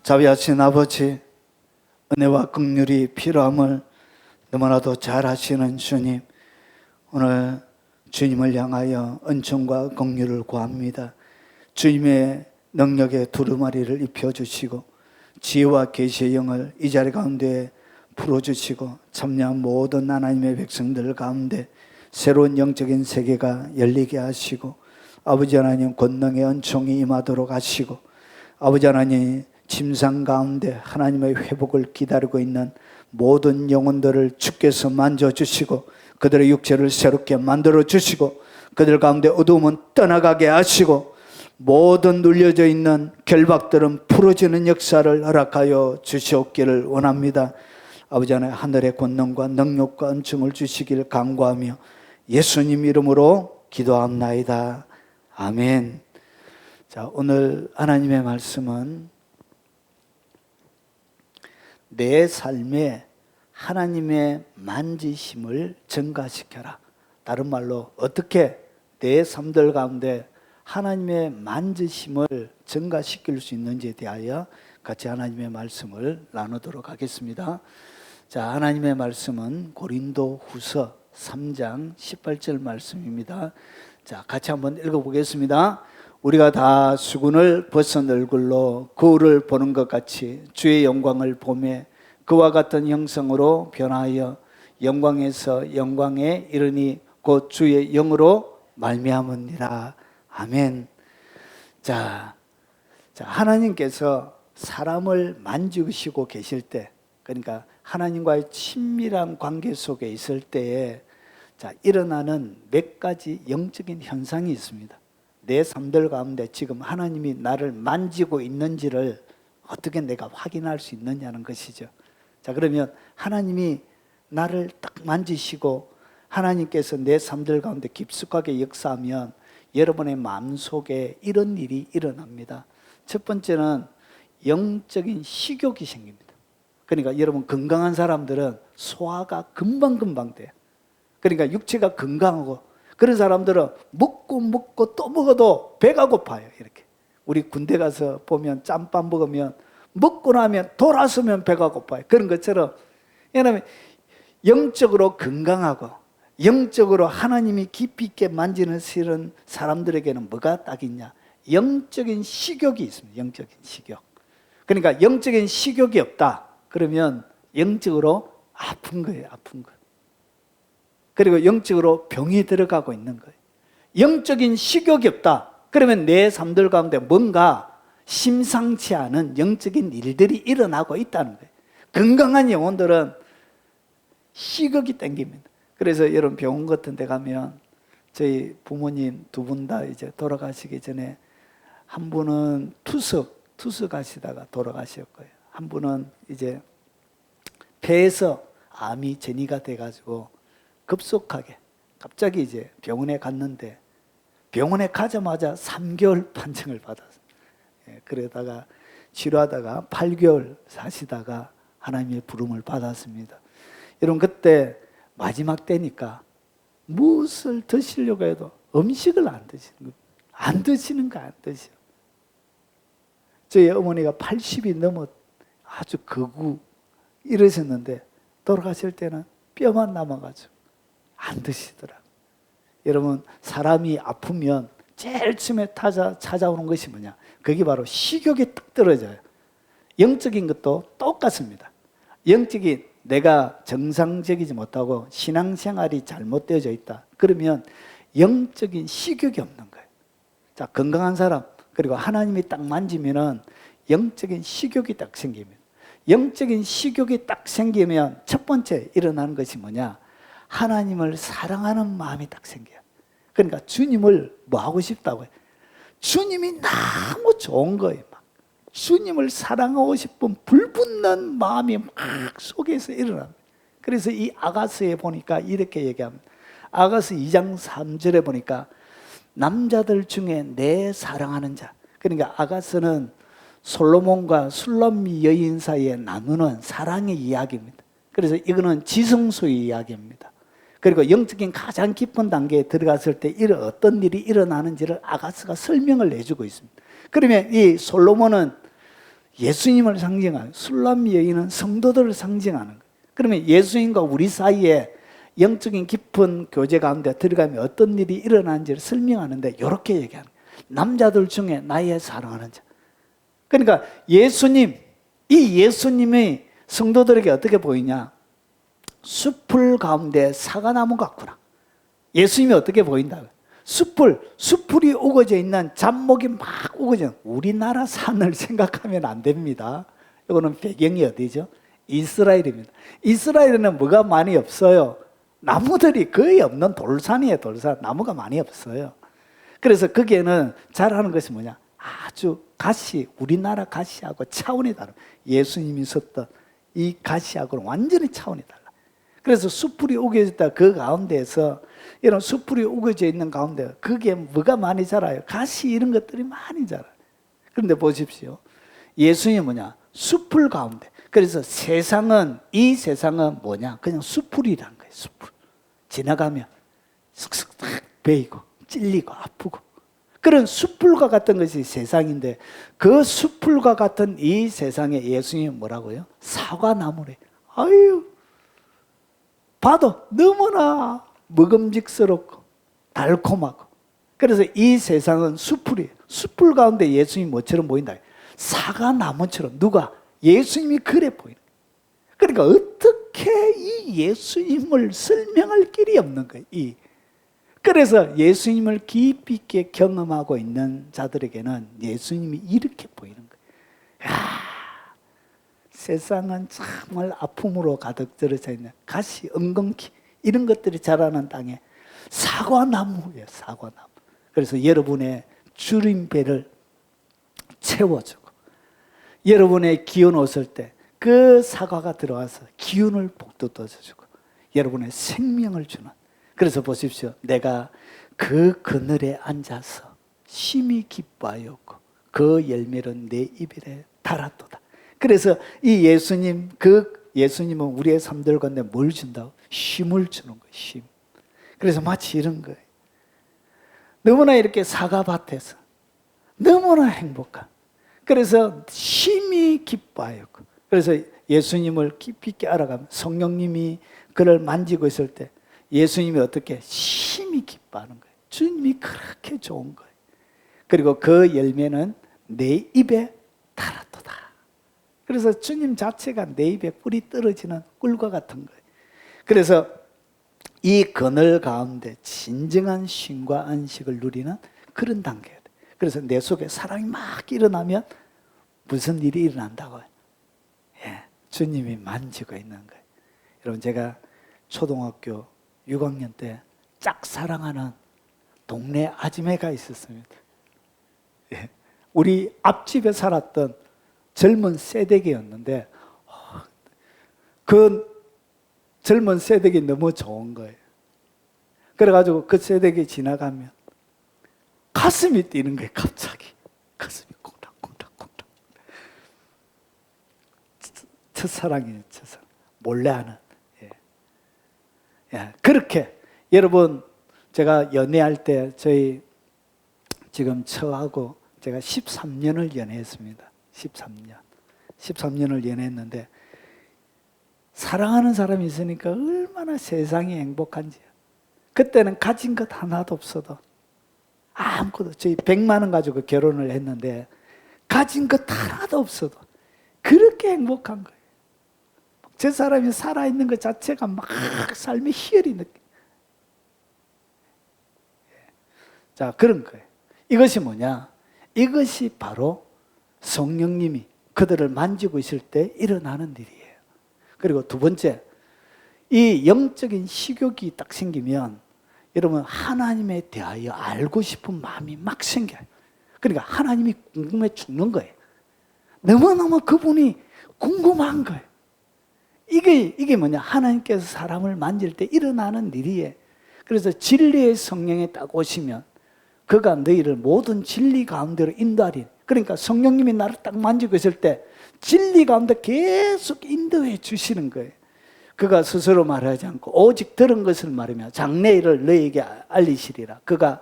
자비하신 아버지, 은혜와 긍휼이 필요함을 너무나도 잘 아시는 주님, 오늘 주님을 향하여 은총과 긍휼을 구합니다. 주님의 능력의 두루마리를 입혀주시고 지혜와 계시의 영을 이 자리 가운데 풀어주시고 참여한 모든 하나님의 백성들 가운데 새로운 영적인 세계가 열리게 하시고 아버지 하나님 권능의 은총이 임하도록 하시고 아버지 하나님 침상 가운데 하나님의 회복을 기다리고 있는 모든 영혼들을 주께서 만져주시고 그들의 육체를 새롭게 만들어주시고 그들 가운데 어두움은 떠나가게 하시고 모든 눌려져 있는 결박들은 풀어지는 역사를 허락하여 주시옵기를 원합니다. 아버지 하나님 하늘의 권능과 능력과 은총을 주시길 간구하며 예수님 이름으로 기도합나이다. 아멘. 자, 오늘 하나님의 말씀은 내 삶에 하나님의 만지심을 증가시켜라. 다른 말로 어떻게 내 삶들 가운데 하나님의 만지심을 증가시킬 수 있는지에 대하여 같이 하나님의 말씀을 나누도록 하겠습니다. 자, 하나님의 말씀은 고린도 후서 3장 18절 말씀입니다. 자, 같이 한번 읽어보겠습니다. 우리가 다 수군을 벗은 얼굴로 거울을 보는 것 같이 주의 영광을 보매 그와 같은 형상으로 변하여 영광에서 영광에 이르니 곧 주의 영으로 말미암으니라. 아멘. 자, 하나님께서 사람을 만지시고 계실 때, 그러니까 하나님과의 친밀한 관계 속에 있을 때에 일어나는 몇 가지 영적인 현상이 있습니다. 내 삶들 가운데 지금 하나님이 나를 만지고 있는지를 어떻게 내가 확인할 수 있느냐는 것이죠. 자, 그러면 하나님이 나를 딱 만지시고 하나님께서 내 삶들 가운데 깊숙하게 역사하면 여러분의 마음속에 이런 일이 일어납니다. 첫 번째는 영적인 식욕이 생깁니다. 그러니까 여러분 건강한 사람들은 소화가 금방 돼요. 그러니까 육체가 건강하고 그런 사람들은 먹고 또 먹어도 배가 고파요. 이렇게 우리 군대 가서 보면 짬밥 먹으면 먹고 나면 돌아서면 배가 고파요. 그런 것처럼 왜냐하면 영적으로 건강하고 영적으로 하나님이 깊이 있게 만지는 실은 사람들에게는 뭐가 딱 있냐? 영적인 식욕이 있습니다. 영적인 식욕. 그러니까 영적인 식욕이 없다 그러면 영적으로 아픈 거예요. 아픈 거. 그리고 영적으로 병이 들어가고 있는 거예요. 영적인 식욕이 없다 그러면 내 삶들 가운데 뭔가 심상치 않은 영적인 일들이 일어나고 있다는 거예요. 건강한 영혼들은 식욕이 땡깁니다. 그래서 여러분 병원 같은 데 가면 저희 부모님 두 분 다 이제 돌아가시기 전에 한 분은 투석하시다가 돌아가셨고요. 한 분은 이제 폐에서 암이 전이가 돼가지고 급속하게 갑자기 이제 병원에 갔는데 병원에 가자마자 3개월 판정을 받았어요. 그러다가 치료하다가 8개월 사시다가 하나님의 부름을 받았습니다. 여러분 그때 마지막 때니까 무엇을 드시려고 해도 음식을 안 드시는 거. 저희 어머니가 80이 넘어 아주 거구 이러셨는데 돌아가실 때는 뼈만 남아가지고 안 드시더라고요. 여러분 사람이 아프면 제일 처음에 찾아오는 것이 뭐냐? 그게 바로 식욕이 딱 떨어져요. 영적인 것도 똑같습니다. 영적인 내가 정상적이지 못하고 신앙생활이 잘못되어져 있다 그러면 영적인 식욕이 없는 거예요. 자, 건강한 사람 그리고 하나님이 딱 만지면은 영적인 식욕이 딱 생깁니다. 영적인 식욕이 딱 생기면 첫 번째 일어나는 것이 뭐냐? 하나님을 사랑하는 마음이 딱 생겨요. 그러니까 주님을 뭐 하고 싶다고요? 주님이 너무 좋은 거예요. 막. 주님을 사랑하고 싶은 불붙는 마음이 막 속에서 일어납니다. 그래서 이 아가서에 보니까 이렇게 얘기합니다. 아가서 2장 3절에 보니까 남자들 중에 내 사랑하는 자. 그러니까 아가서는 솔로몬과 술람미 여인 사이에 나누는 사랑의 이야기입니다. 그래서 이거는 지성소의 이야기입니다. 그리고 영적인 가장 깊은 단계에 들어갔을 때 어떤 일이 일어나는지를 아가스가 설명을 해주고 있습니다. 그러면 이 솔로몬은 예수님을 상징하는, 술람 여인은 성도들을 상징하는 거예요. 그러면 예수님과 우리 사이에 영적인 깊은 교제 가운데 들어가면 어떤 일이 일어나는지를 설명하는데 이렇게 얘기하는 거예요. 남자들 중에 나의 사랑하는 자. 그러니까 예수님, 이 예수님이 성도들에게 어떻게 보이냐? 숲풀 가운데 사과나무 같구나. 예수님이 어떻게 보인다? 숲풀이 우거져 있는 잡목이 막 우거져 있는 우리나라 산을 생각하면 안 됩니다. 이거는 배경이 어디죠? 이스라엘입니다. 이스라엘에는 뭐가 많이 없어요. 나무들이 거의 없는 돌산이에요. 돌산. 나무가 많이 없어요. 그래서 거기에는 자라는 것이 뭐냐? 아주 우리나라 가시하고 차원이 다릅니다. 예수님이 섰던 이 가시하고는 완전히 차원이 달라. 그래서 숲풀이 우겨져 있다. 그 가운데에서 이런 숲풀이 우겨져 있는 가운데 그게 뭐가 많이 자라요? 가시 이런 것들이 많이 자라요. 그런데 보십시오. 예수님이 뭐냐? 숲풀 가운데. 그래서 이 세상은 뭐냐? 그냥 숲풀이라는 거예요. 숲풀. 지나가면 슥슥 딱 베이고 찔리고 아프고 그런 숲풀과 같은 것이 세상인데 그 숲풀과 같은 이 세상에 예수님이 뭐라고요? 사과나무래. 아유, 봐도 너무나 먹음직스럽고 달콤하고. 그래서 이 세상은 숲풀이에요. 숲풀 가운데 예수님이 뭐처럼 보인다? 사과나무처럼. 누가? 예수님이 그래 보이는 거예요. 그러니까 어떻게 이 예수님을 설명할 길이 없는 거예요. 그래서 예수님을 깊이 있게 경험하고 있는 자들에게는 예수님이 이렇게 보이는 거예요. 세상은 정말 아픔으로 가득 들어져 있는 가시, 엉겅퀴 이런 것들이 자라는 땅에 사과나무예요. 사과나무. 그래서 여러분의 주림배를 채워주고 여러분의 기운 없을 때 그 사과가 들어와서 기운을 북돋워주고 여러분의 생명을 주는. 그래서 보십시오. 내가 그 그늘에 앉아서 심히 기뻐하였고 그 열매는 내 입에 달았도다. 그래서 이 예수님은 우리의 삶들 가운데 뭘 준다고? 쉼을 주는 거예요. 쉼. 그래서 마치 이런 거예요. 너무나 이렇게 사과밭에서 너무나 행복한. 그래서 심히 기뻐하였고. 그래서 예수님을 깊이 있게 알아가면 성령님이 그를 만지고 있을 때 예수님이 어떻게 심히 기뻐하는 거예요. 주님이 그렇게 좋은 거예요. 그리고 그 열매는 내 입에 달았도다. 그래서 주님 자체가 내 입에 꿀이 떨어지는 꿀과 같은 거예요. 그래서 이 그늘 가운데 진정한 쉼과 안식을 누리는 그런 단계예요. 그래서 내 속에 사랑이 막 일어나면 무슨 일이 일어난다고요? 주님이 만지고 있는 거예요. 여러분, 제가 초등학교 6학년 때 짝사랑하는 동네 아줌매가 있었습니다. 우리 앞집에 살았던 젊은 새댁이었는데 그 젊은 새댁이 너무 좋은 거예요. 그래가지고 그 새댁이 지나가면 가슴이 뛰는 거예요. 갑자기 가슴이 콩닥콩닥콩닥. 첫사랑이에요. 첫사랑. 몰래 하는. 그렇게 여러분, 제가 연애할 때 저희 지금 처하고 제가 13년을 연애했습니다. 13년을 연애했는데 사랑하는 사람이 있으니까 얼마나 세상이 행복한지요. 그때는 가진 것 하나도 없어도 아무것도, 저희 100만 원 가지고 결혼을 했는데 가진 것 하나도 없어도 그렇게 행복한 거예요. 저 사람이 살아있는 것 자체가 막 삶의 희열이 느껴. 자, 그런 거예요. 이것이 뭐냐? 이것이 바로 성령님이 그들을 만지고 있을 때 일어나는 일이에요. 그리고 두 번째, 이 영적인 식욕이 딱 생기면 여러분 하나님에 대하여 알고 싶은 마음이 막 생겨요. 그러니까 하나님이 궁금해 죽는 거예요. 너무너무 그분이 궁금한 거예요. 이게 뭐냐? 하나님께서 사람을 만질 때 일어나는 일이에요. 그래서 진리의 성령에 딱 오시면 그가 너희를 모든 진리 가운데로 인도하리. 그러니까 성령님이 나를 딱 만지고 있을 때 진리 가운데 계속 인도해 주시는 거예요. 그가 스스로 말하지 않고 오직 들은 것을 말하며 장래일을 너희에게 알리시리라. 그가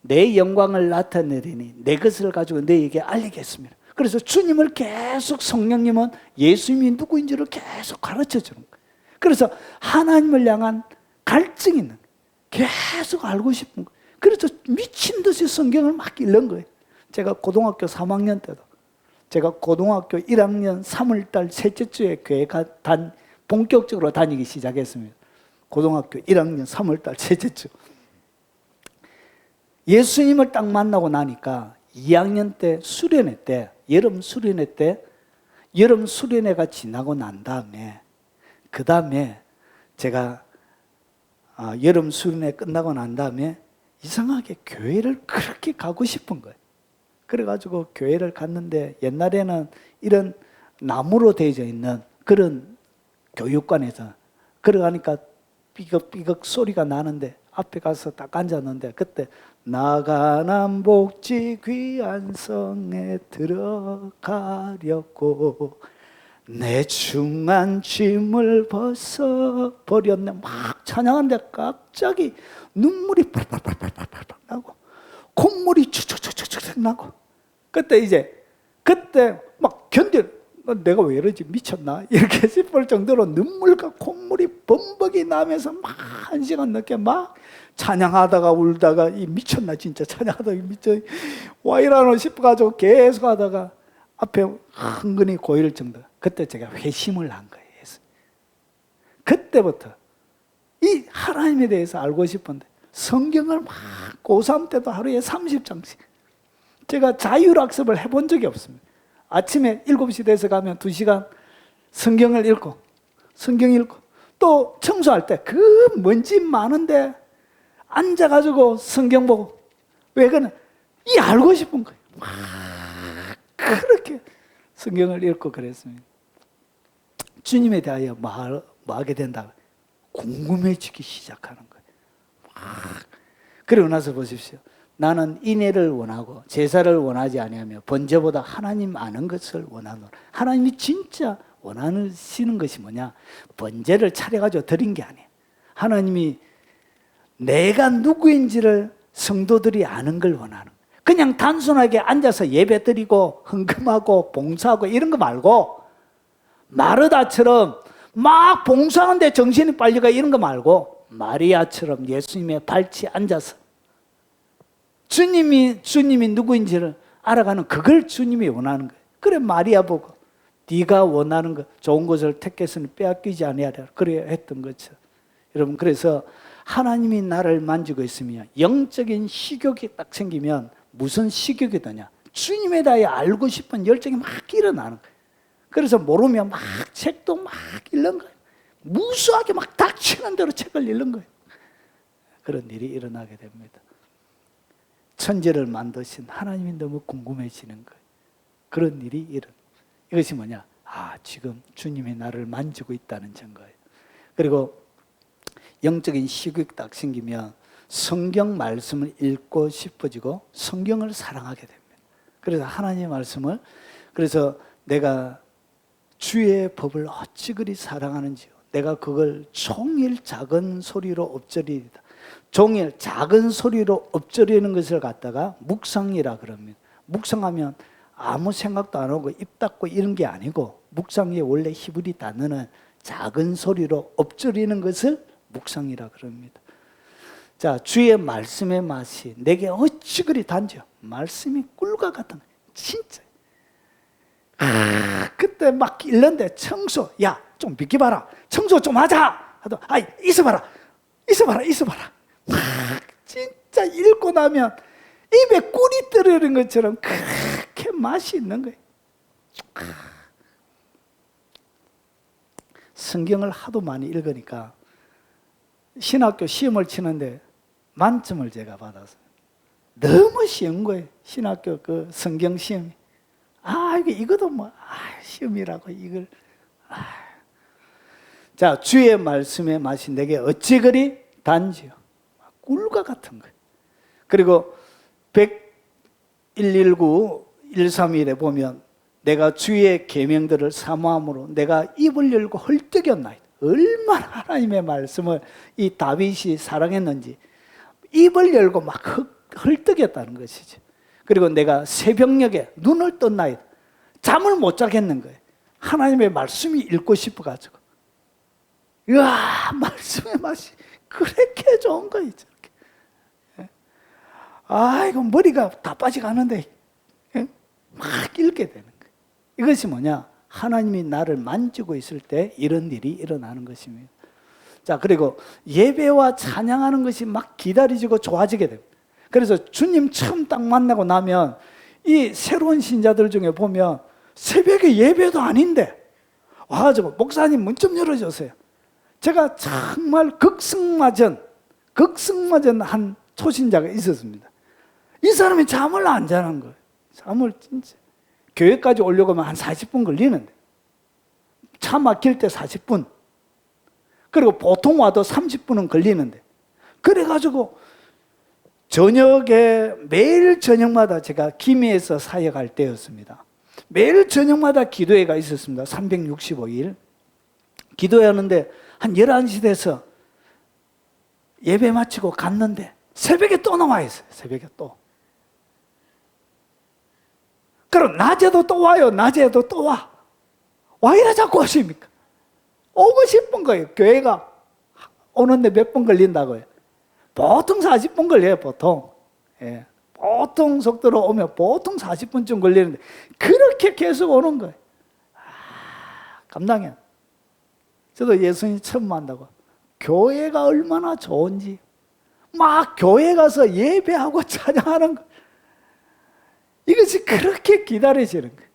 내 영광을 나타내리니 내 것을 가지고 너희에게 알리겠습니다. 그래서 주님을 계속 성령님은 예수님이 누구인지를 계속 가르쳐 주는 거예요. 그래서 하나님을 향한 갈증이 있는 거예요. 계속 알고 싶은 거예요. 그래서 미친 듯이 성경을 막 읽는 거예요. 제가 고등학교 3학년 때도, 제가 고등학교 1학년 3월달 셋째 주에 교회 본격적으로 다니기 시작했습니다. 고등학교 1학년 3월달 셋째 주. 예수님을 딱 만나고 나니까 2학년 때 수련회 때, 여름 수련회가 지나고 난 다음에, 그 다음에 제가 여름 수련회 끝나고 난 다음에 이상하게 교회를 그렇게 가고 싶은 거예요. 그래가지고 교회를 갔는데, 옛날에는 이런 나무로 되어져 있는 그런 교육관에서, 그러가니까 삐걱삐걱 소리가 나는데 앞에 가서 딱 앉았는데, 그때 나가난 복지 귀한 성에 들어가려고 내 중한 짐을 벗어버렸네. 막 찬양하는데 갑자기 눈물이 팔팔팔팔팔 나고 콧물이 추추추추추 나고, 그때 막 내가 왜 이러지, 미쳤나 이렇게 싶을 정도로 눈물과 콧물이 범벅이 나면서 막 1시간 넘게 막 찬양하다가 울다가 이 미쳤나 진짜, 찬양하다가 미쳐 와 이러노 싶어가지고 계속 하다가 앞에 흥건히 고일 정도. 그때 제가 회심을 한 거예요. 그때부터 이 하나님에 대해서 알고 싶은데 성경을 막 고3 때도 하루에 30장씩, 제가 자율학습을 해본 적이 없습니다. 아침에 7시 돼서 가면 2시간 성경 읽고 또 청소할 때 그 먼지 많은데 앉아가지고 성경 보고, 왜 그러냐, 이 알고 싶은 거예요. 막 그렇게 성경을 읽고 그랬습니다. 주님에 대하여 뭐 하게 된다? 궁금해지기 시작하는 거예요. 막. 그러고 나서 보십시오. 나는 인애를 원하고 제사를 원하지 아니하며 번제보다 하나님 아는 것을 원하노라. 하나님이 진짜 원하시는 것이 뭐냐? 번제를 차려가지고 드린 게 아니에요. 하나님이 내가 누구인지를 성도들이 아는 걸 원하는 거예요. 그냥 단순하게 앉아서 예배 드리고 헌금하고 봉사하고 이런 거 말고, 마르다처럼 막 봉사하는데 정신이 빨려가 이런 거 말고, 마리아처럼 예수님의 발치에 앉아서 주님이 누구인지를 알아가는, 그걸 주님이 원하는 거예요. 그래 마리아 보고 네가 원하는 것 좋은 것을 택해서는 빼앗기지 아니하리라 그래야 했던 것처럼. 여러분, 그래서 하나님이 나를 만지고 있으면 영적인 식욕이 딱 생기면 무슨 식욕이 되냐? 주님에 대해 알고 싶은 열정이 막 일어나는 거예요. 그래서 모르면 막 책도 막 읽는 거예요. 무수하게 막 닥치는 대로 책을 읽는 거예요. 그런 일이 일어나게 됩니다. 천지를 만드신 하나님이 너무 궁금해지는 거예요. 그런 일이 이것이 뭐냐? 지금 주님이 나를 만지고 있다는 증거예요. 그리고 영적인 식욕이 딱 생기면 성경 말씀을 읽고 싶어지고 성경을 사랑하게 됩니다. 그래서 하나님의 말씀을, 그래서 내가 주의 법을 어찌 그리 사랑하는지요. 내가 그걸 종일 작은 소리로 엎드리리다. 종일 작은 소리로 엎드리는 것을 갖다가 묵상이라 그럽니다. 묵상하면 아무 생각도 안 하고 입 닫고 이런 게 아니고, 묵상이 원래 히브리 단어는 작은 소리로 엎드리는 것을 묵상이라 그럽니다. 자, 주의 말씀의 맛이 내게 어찌 그리 단지요. 말씀이 꿀과 같은 거예요. 진짜. 그때 막 읽는데 청소, 야, 좀 비켜봐라. 청소 좀 하자. 하도, 있어봐라. 막 진짜 읽고 나면 입에 꿀이 떨어지는 것처럼 그렇게 맛이 있는 거예요. 성경을 하도 많이 읽으니까 신학교 시험을 치는데 만점을 제가 받았어요. 너무 쉬운 거예요. 신학교 그 성경 시험이. 이것도 시험이라고 이걸. 자, 주의 말씀의 맛이 내게 어찌 그리 단지요. 꿀과 같은 거예요. 그리고 119, 131에 보면 내가 주의 계명들을 사모함으로 내가 입을 열고 헐떡였나이다. 얼마나 하나님의 말씀을 이 다윗이 사랑했는지 입을 열고 막 헐떡였다는 것이죠. 그리고 내가 새벽녘에 눈을 떴나이다. 잠을 못 자겠는 거예요. 하나님의 말씀이 읽고 싶어가지고. 이야, 말씀의 맛이 그렇게 좋은 거예요. 저렇게. 아이고, 머리가 다 빠져가는데 막 읽게 되는 거예요. 이것이 뭐냐? 하나님이 나를 만지고 있을 때 이런 일이 일어나는 것입니다. 자, 그리고 예배와 찬양하는 것이 막 기다려지고 좋아지게 됩니다. 그래서 주님 처음 딱 만나고 나면 이 새로운 신자들 중에 보면 새벽에 예배도 아닌데 와가지고 목사님 문 좀 열어주세요. 제가 정말 극승마전 한 초신자가 있었습니다. 이 사람이 잠을 안 자는 거예요. 잠을 진짜. 교회까지 오려고 하면 한 40분 걸리는데 차 막힐 때 40분, 그리고 보통 와도 30분은 걸리는데, 그래가지고 저녁에 매일 저녁마다 제가 김해에서 사역할 때였습니다. 매일 저녁마다 기도회가 있었습니다. 365일 기도회하는데 한 11시 돼서 예배 마치고 갔는데 새벽에 또 나와 있어요. 새벽에 또. 그럼 낮에도 또 와요. 낮에도 또 와. 와 이래 자꾸 오십니까? 오고 싶은 거예요. 교회가 오는데 몇 분 걸린다고요? 보통 40분 걸려요. 보통. 예. 보통 속도로 오면 보통 40분쯤 걸리는데 그렇게 계속 오는 거예요. 감당해. 저도 예수님 처음 만나고 교회가 얼마나 좋은지 막 교회 가서 예배하고 찬양하는 거, 이것이 그렇게 기다려지는 거예요.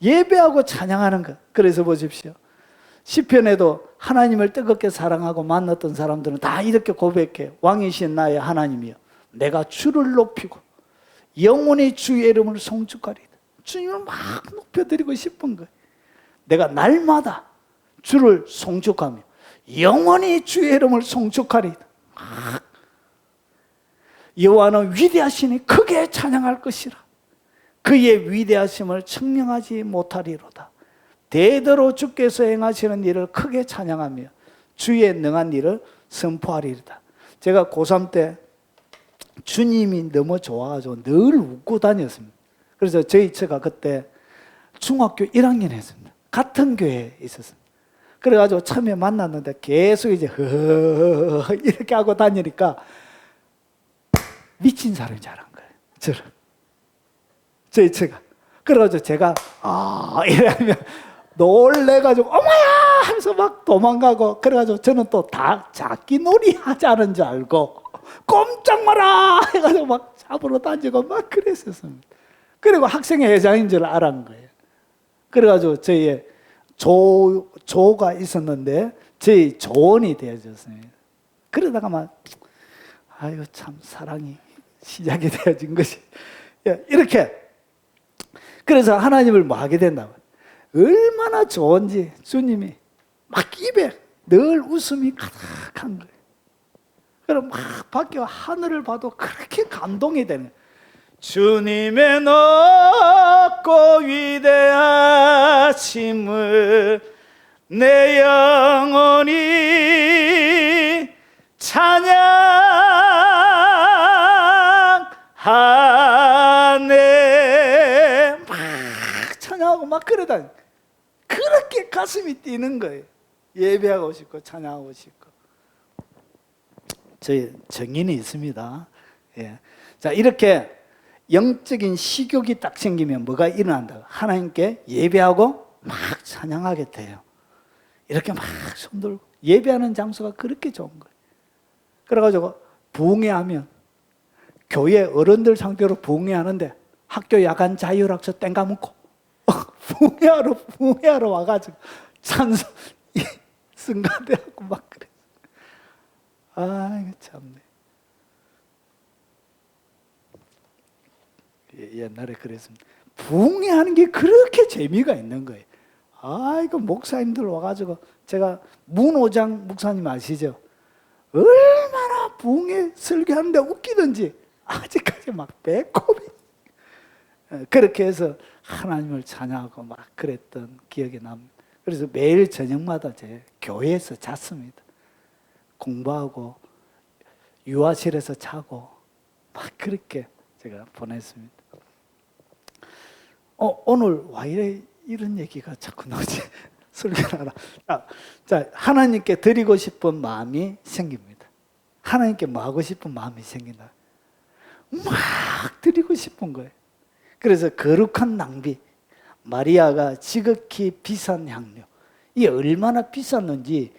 예배하고 찬양하는 것. 그래서 보십시오. 시편에도 하나님을 뜨겁게 사랑하고 만났던 사람들은 다 이렇게 고백해요. 왕이신 나의 하나님이여, 내가 주를 높이고 영원히 주의 이름을 송축하리다. 주님을 막 높여드리고 싶은 거예요. 내가 날마다 주를 송축하며 영원히 주의 이름을 송축하리다. 여호와는 위대하시니 크게 찬양할 것이라. 그의 위대하심을 측량하지 못하리로다. 대대로 주께서 행하시는 일을 크게 찬양하며 주의 능한 일을 선포하리로다. 제가 고3 때 주님이 너무 좋아가지고 늘 웃고 다녔습니다. 그래서 저희 처가 그때 중학교 1학년 했습니다. 같은 교회에 있었습니다. 그래가지고 처음에 만났는데 계속 이제 이렇게 하고 다니니까 미친 사람이 잘한 거예요. 저를. 저희 처가. 그래가지고 제가 이러면 놀래가지고 어머야 하면서 막 도망가고, 그래가지고 저는 또 다 자기 놀이 하자는 줄 알고 꼼짝 마라 해가지고 막 잡으러 다니고 막 그랬었습니다. 그리고 학생회 회장인 줄 알았는 거예요. 그래가지고 저희의 조가 있었는데 저희 조원이 되어졌습니다. 그러다가 막 아이고 참 사랑이 시작이 되어진 것이 이렇게. 그래서 하나님을 뭐 하게 된다고. 얼마나 좋은지 주님이 막 입에 늘 웃음이 가득한 거예요. 그럼 막 밖에 하늘을 봐도 그렇게 감동이 되는 거예요. 주님의 높고 위대하심을 내 영혼이 찬양하네. 막 찬양하고 막 그러다 그렇게 가슴이 뛰는 거예요. 예배하고 싶고 찬양하고 싶고. 저희 정인이 있습니다. 예. 자, 이렇게 영적인 식욕이 딱 생기면 뭐가 일어난다? 하나님께 예배하고 막 찬양하게 돼요. 이렇게 막 손들고 예배하는 장소가 그렇게 좋은 거예요. 그래가지고 부흥회하면 교회 어른들 상대로 부흥회하는데 학교 야간 자율학습 땡가먹고 부흥회하러 와가지고 찬송 승가대하고 막 그래. 이거 참네. 옛날에 그랬습니다. 부흥회하는 게 그렇게 재미가 있는 거예요. 이거 목사님들 와가지고, 제가 문오장 목사님 아시죠? 얼마나 부흥회 설교하는데 웃기던지 아직까지 막 배꼽이. 그렇게 해서 하나님을 찬양하고 막 그랬던 기억이 납니다. 그래서 매일 저녁마다 제 교회에서 잤습니다. 공부하고 유아실에서 자고 막 그렇게 제가 보냈습니다. 오늘 와 이래 이런 얘기가 자꾸 나오지? 설교하라. 자, 하나님께 드리고 싶은 마음이 생깁니다. 하나님께 뭐 하고 싶은 마음이 생긴다. 막 드리고 싶은 거예요. 그래서 거룩한 낭비, 마리아가 지극히 비싼 향료, 이게 얼마나 비쌌는지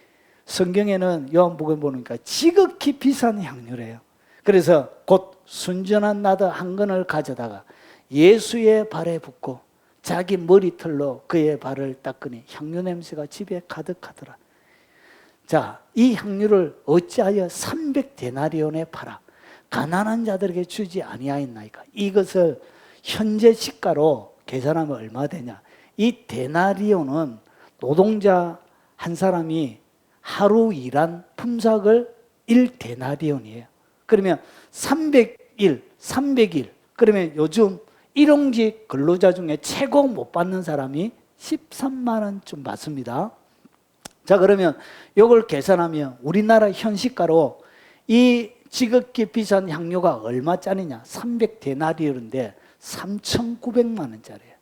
성경에는 요한복음에 보니까 지극히 비싼 향료래요. 그래서 곧 순전한 나드 한 근을 가져다가 예수의 발에 붓고 자기 머리털로 그의 발을 닦으니 향료 냄새가 집에 가득하더라. 자, 이 향료를 어찌하여 300데나리온에 팔아 가난한 자들에게 주지 아니하였나이까? 이것을 현재 시가로 계산하면 얼마 되냐? 이 데나리온은 노동자 한 사람이 하루 일한 품삯을 1데나리온이에요. 그러면 300일, 그러면 요즘 일용직 근로자 중에 최고 못 받는 사람이 13만 원쯤 받습니다. 자, 그러면 이걸 계산하면 우리나라 현시가로 이 지극히 비싼 향료가 얼마짜리냐? 300데나리온인데 3,900만 원짜리예요.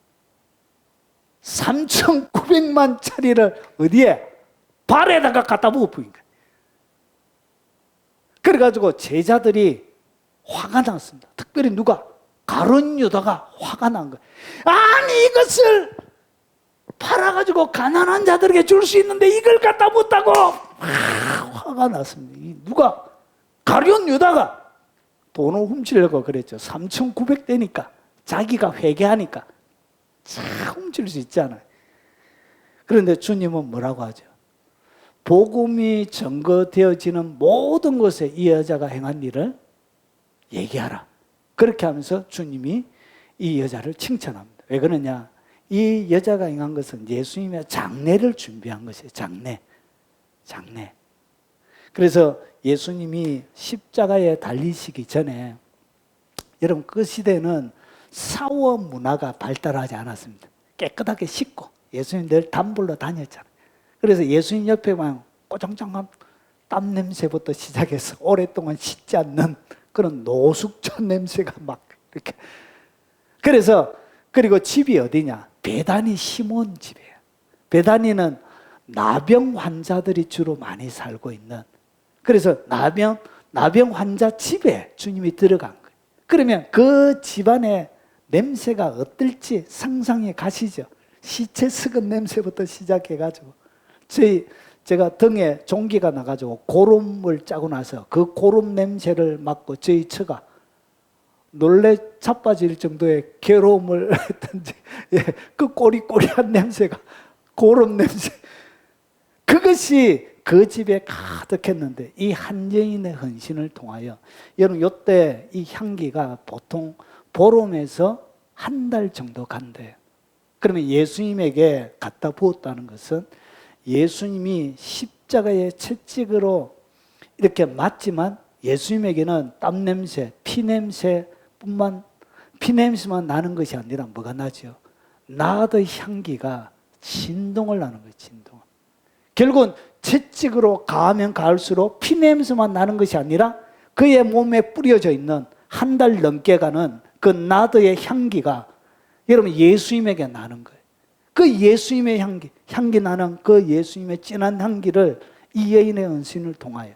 3,900만짜리를 어디에? 발에다가 갖다 부은 거예요. 그래가지고 제자들이 화가 났습니다. 특별히 누가? 가룟 유다가 화가 난 거예요. 아니 이것을 팔아가지고 가난한 자들에게 줄 수 있는데 이걸 갖다 붓다고 화가 났습니다. 누가? 가룟 유다가 돈을 훔치려고 그랬죠. 3,900대니까 자기가 회개하니까 참 훔칠 수 있잖아요. 그런데 주님은 뭐라고 하죠? 복음이 증거되어지는 모든 곳에 이 여자가 행한 일을 얘기하라. 그렇게 하면서 주님이 이 여자를 칭찬합니다. 왜 그러냐? 이 여자가 행한 것은 예수님의 장례를 준비한 것이에요. 장례. 그래서 예수님이 십자가에 달리시기 전에, 여러분 그 시대는 샤워 문화가 발달하지 않았습니다. 깨끗하게 씻고 예수님 늘 단불로 다녔잖아요. 그래서 예수님 옆에 보면 꼬장장한 땀 냄새부터 시작해서 오랫동안 씻지 않는 그런 노숙자 냄새가 막 이렇게. 그래서 그리고 집이 어디냐? 베다니 시몬 집이에요. 베다니는 나병 환자들이 주로 많이 살고 있는, 그래서 나병 환자 집에 주님이 들어간 거예요. 그러면 그 집안의 냄새가 어떨지 상상이 가시죠? 시체 썩은 냄새부터 시작해가지고 제가 등에 종기가 나가지고 고름을 짜고 나서 그 고름 냄새를 맡고 저희 처가 놀래 자빠질 정도의 괴로움을 했던지, 그 꼬리꼬리한 냄새가 고름 냄새, 그것이 그 집에 가득했는데 이 한 여인의 헌신을 통하여, 여러분 이때 이 향기가 보통 보름에서 한 달 정도 간대요. 그러면 예수님에게 갖다 부었다는 것은 예수님이 십자가의 채찍으로 이렇게 맞지만 예수님에게는 땀 냄새, 피 냄새만 나는 것이 아니라 뭐가 나죠? 나의 향기가 진동을 하는 거예요. 진동. 결국은 채찍으로 가면 가할수록 피 냄새만 나는 것이 아니라 그의 몸에 뿌려져 있는 한 달 넘게 가는 그 나더의 향기가 여러분 예수님에게 나는 거예요. 그 예수님의 향기 나는 그 예수님의 진한 향기를 이 여인의 헌신을 통하여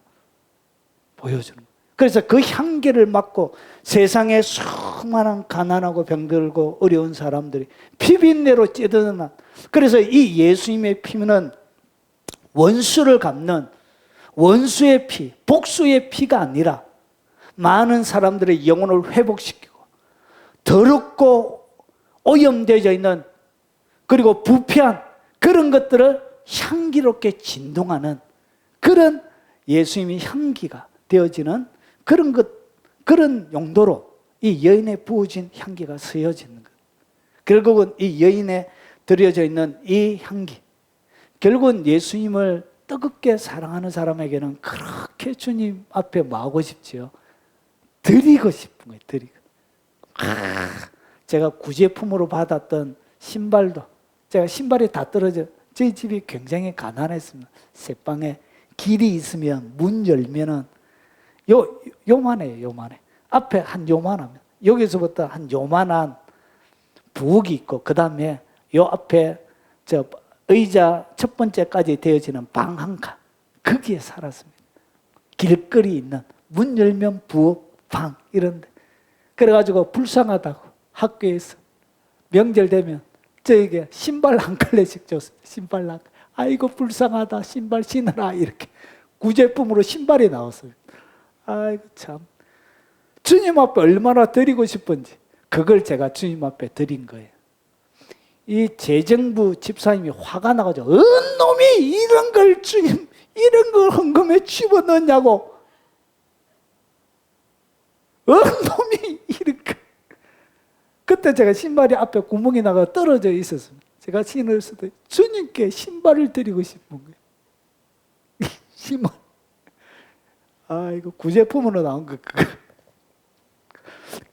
보여주는 거예요. 그래서 그 향기를 맡고 세상에 수많은 가난하고 병들고 어려운 사람들이 피비린내로 찌드는, 그래서 이 예수님의 피는 원수를 갚는 원수의 피, 복수의 피가 아니라 많은 사람들의 영혼을 회복시키고 더럽고 오염되어 있는, 그리고 부패한 그런 것들을 향기롭게 진동하는 그런 예수님의 향기가 되어지는 그런 용도로 이 여인에 부어진 향기가 쓰여지는 것. 결국은 이 여인에 들여져 있는 이 향기, 결국은 예수님을 뜨겁게 사랑하는 사람에게는 그렇게 주님 앞에 뭐하고 싶지요? 드리고 싶은 거예요. 드리고. 제가 구제품으로 받았던 신발도, 제가 신발이 다 떨어져, 저희 집이 굉장히 가난했습니다. 새방에 길이 있으면 문 열면은 요만해요. 요만해. 앞에 한 요만하면 여기서부터 한 요만한 부엌이 있고 그 다음에 요 앞에 저 의자 첫 번째까지 되어지는 방 한 칸, 거기에 살았습니다. 길거리 있는 문 열면 부엌, 방 이런데. 그래가지고 불쌍하다고 학교에서 명절 되면 저에게 신발 한 켤레씩 줬습니다. 신발 한 켤레. 아이고 불쌍하다, 신발 신으라, 이렇게 구제품으로 신발이 나왔어요. 아이고 참, 주님 앞에 얼마나 드리고 싶은지 그걸 제가 주님 앞에 드린 거예요. 이 재정부 집사님이 화가 나가지고 어느 놈이 이런 걸 주님, 이런 걸 헌금에 집어넣냐고, 어느 놈이 이런 걸. 그때 제가 신발이 앞에 구멍이 나가 떨어져 있었습니다. 제가 신을 쓰더 주님께 신발을 드리고 싶은 거예요. 신발. 아, 이거 구제품으로 나온 거.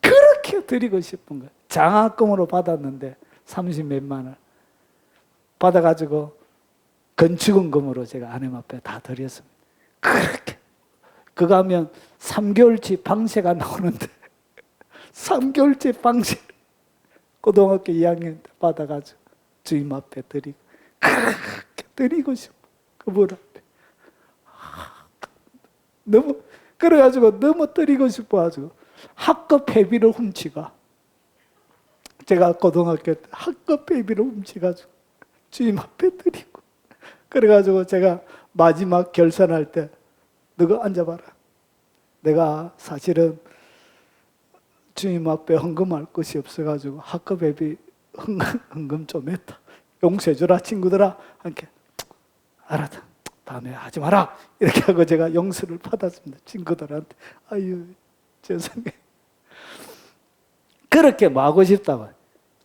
그렇게 드리고 싶은 거예요. 장학금으로 받았는데 30몇만 원 받아가지고 건축원금으로 제가 하나님 앞에 다 드렸습니다. 그렇게 그거 하면 3개월치 방세가 나오는데 3개월치 방세 고등학교 2학년 때 받아가지고 주님 앞에 드리고, 그렇게 드리고 싶어. 그분 앞에. 너무, 그래가지고 너무 드리고 싶어가지고 학급 회비를 훔치가. 제가 고등학교 때 학급 회비를 훔치가지고 주님 앞에 드리고. 그래가지고 제가 마지막 결산할 때, 너가 앉아봐라. 내가 사실은 주님 앞에 헌금할 것이 없어가지고 학급 회비 헌금 좀 했다. 용서해주라 친구들아. 함께 알았다. 다음에 하지 마라. 이렇게 하고 제가 용서를 받았습니다. 친구들한테. 아유 죄송해요. 그렇게 뭐 하고 싶다고.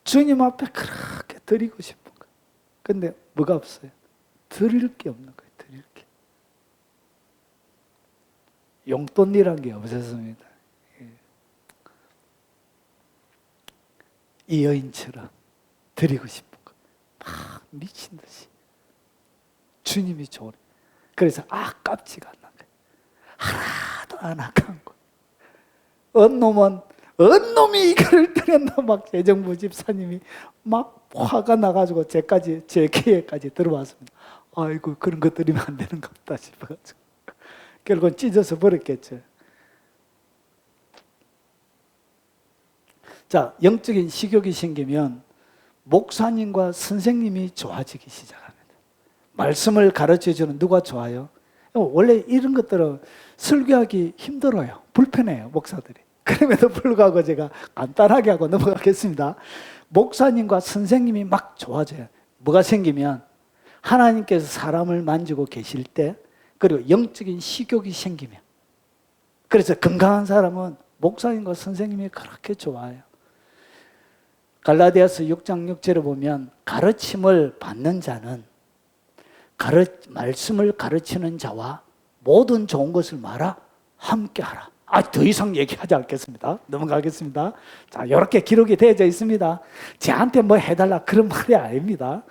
주님 앞에 그렇게 드리고 싶은 거예요. 근데 뭐가 없어요? 드릴 게 없는 거예요. 드릴 게. 용돈이란 게 없었습니다. 이 여인처럼 드리고 싶은 거. 막 미친 듯이. 주님이 좋으래. 그래서 아깝지가 않는 거예요. 하나도 안 아까운 거. 어느 놈이 이걸 드렸나 막 재정부 집사님이 막 화가 나가지고 제 계획까지 들어왔습니다. 아이고 그런 거 드리면 안 되는 것 같다 싶어가지고 결국은 찢어서 버렸겠죠. 자, 영적인 식욕이 생기면 목사님과 선생님이 좋아지기 시작합니다. 말씀을 가르쳐주는 누가 좋아요? 원래 이런 것들은 설교하기 힘들어요. 불편해요, 목사들이. 그럼에도 불구하고 제가 간단하게 하고 넘어가겠습니다. 목사님과 선생님이 막 좋아져요. 뭐가 생기면 하나님께서 사람을 만지고 계실 때, 그리고 영적인 식욕이 생기면. 그래서 건강한 사람은 목사님과 선생님이 그렇게 좋아요. 갈라디아서 6장 6절에 보면 가르침을 받는 자는 말씀을 가르치는 자와 모든 좋은 것을 말아 함께하라. 더 이상 얘기하지 않겠습니다. 넘어가겠습니다. 자, 이렇게 기록이 되어져 있습니다. 저한테 뭐 해달라 그런 말이 아닙니다.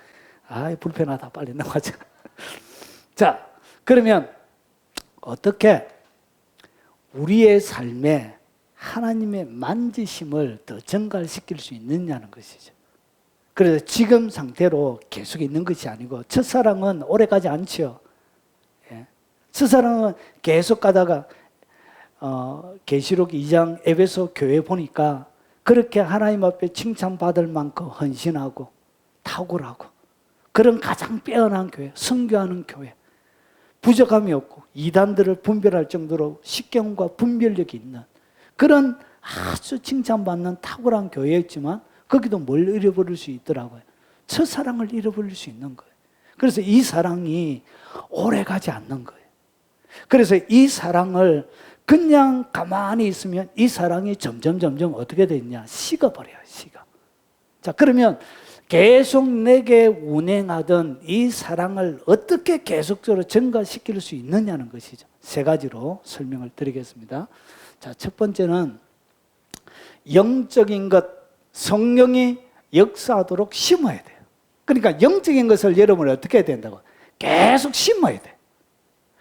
불편하다. 빨리 넘어가자. 자, 그러면 어떻게 우리의 삶에 하나님의 만지심을 더 증가시킬 수 있느냐는 것이죠. 그래서 지금 상태로 계속 있는 것이 아니고, 첫사랑은 오래가지 않죠. 첫사랑은 계속 가다가 계시록 2장 에베소 교회 보니까 그렇게 하나님 앞에 칭찬받을 만큼 헌신하고 탁월하고 그런 가장 빼어난 교회, 선교하는 교회, 부족함이 없고 이단들을 분별할 정도로 식견과 분별력이 있는 그런 아주 칭찬받는 탁월한 교회였지만 거기도 뭘 잃어버릴 수 있더라고요. 첫사랑을 잃어버릴 수 있는 거예요. 그래서 이 사랑이 오래가지 않는 거예요. 그래서 이 사랑을 그냥 가만히 있으면 이 사랑이 점점 어떻게 되냐? 식어버려요. 식어. 자, 그러면 계속 내게 운행하던 이 사랑을 어떻게 계속적으로 증가시킬 수 있느냐는 것이죠. 세 가지로 설명을 드리겠습니다. 자, 첫 번째는 영적인 것, 성령이 역사하도록 심어야 돼요. 그러니까 영적인 것을 여러분은 어떻게 해야 된다고? 계속 심어야 돼.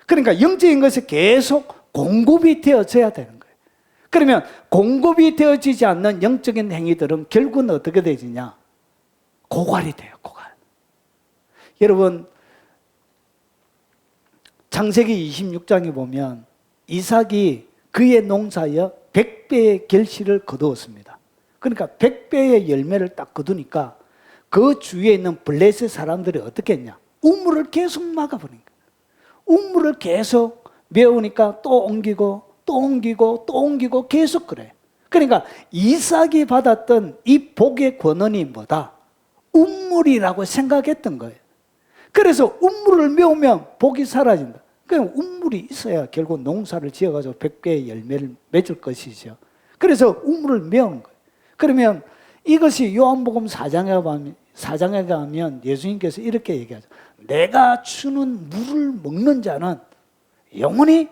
그러니까 영적인 것이 계속 공급이 되어져야 되는 거예요. 그러면 공급이 되어지지 않는 영적인 행위들은 결국은 어떻게 되지냐? 고갈이 돼요, 고갈. 여러분, 창세기 26장에 보면 이삭이 그의 농사에 100배의 결실을 거두었습니다. 그러니까 100배의 열매를 딱 거두니까 그 주위에 있는 블레셋 사람들이 어떻게 했냐? 우물을 계속 막아버린 거예요. 우물을 계속 메우니까 또 옮기고 또 옮기고 또 옮기고 계속 그래요. 그러니까 이삭이 받았던 이 복의 권한이 뭐다? 우물이라고 생각했던 거예요. 그래서 우물을 메우면 복이 사라진다. 그냥 우물이 있어야 결국 농사를 지어가지고 100배의 열매를 맺을 것이죠. 그래서 우물을 메우는 거예요. 그러면 이것이 요한복음 4장에 가면 예수님께서 이렇게 얘기하죠. 내가 주는 물을 먹는 자는 영원히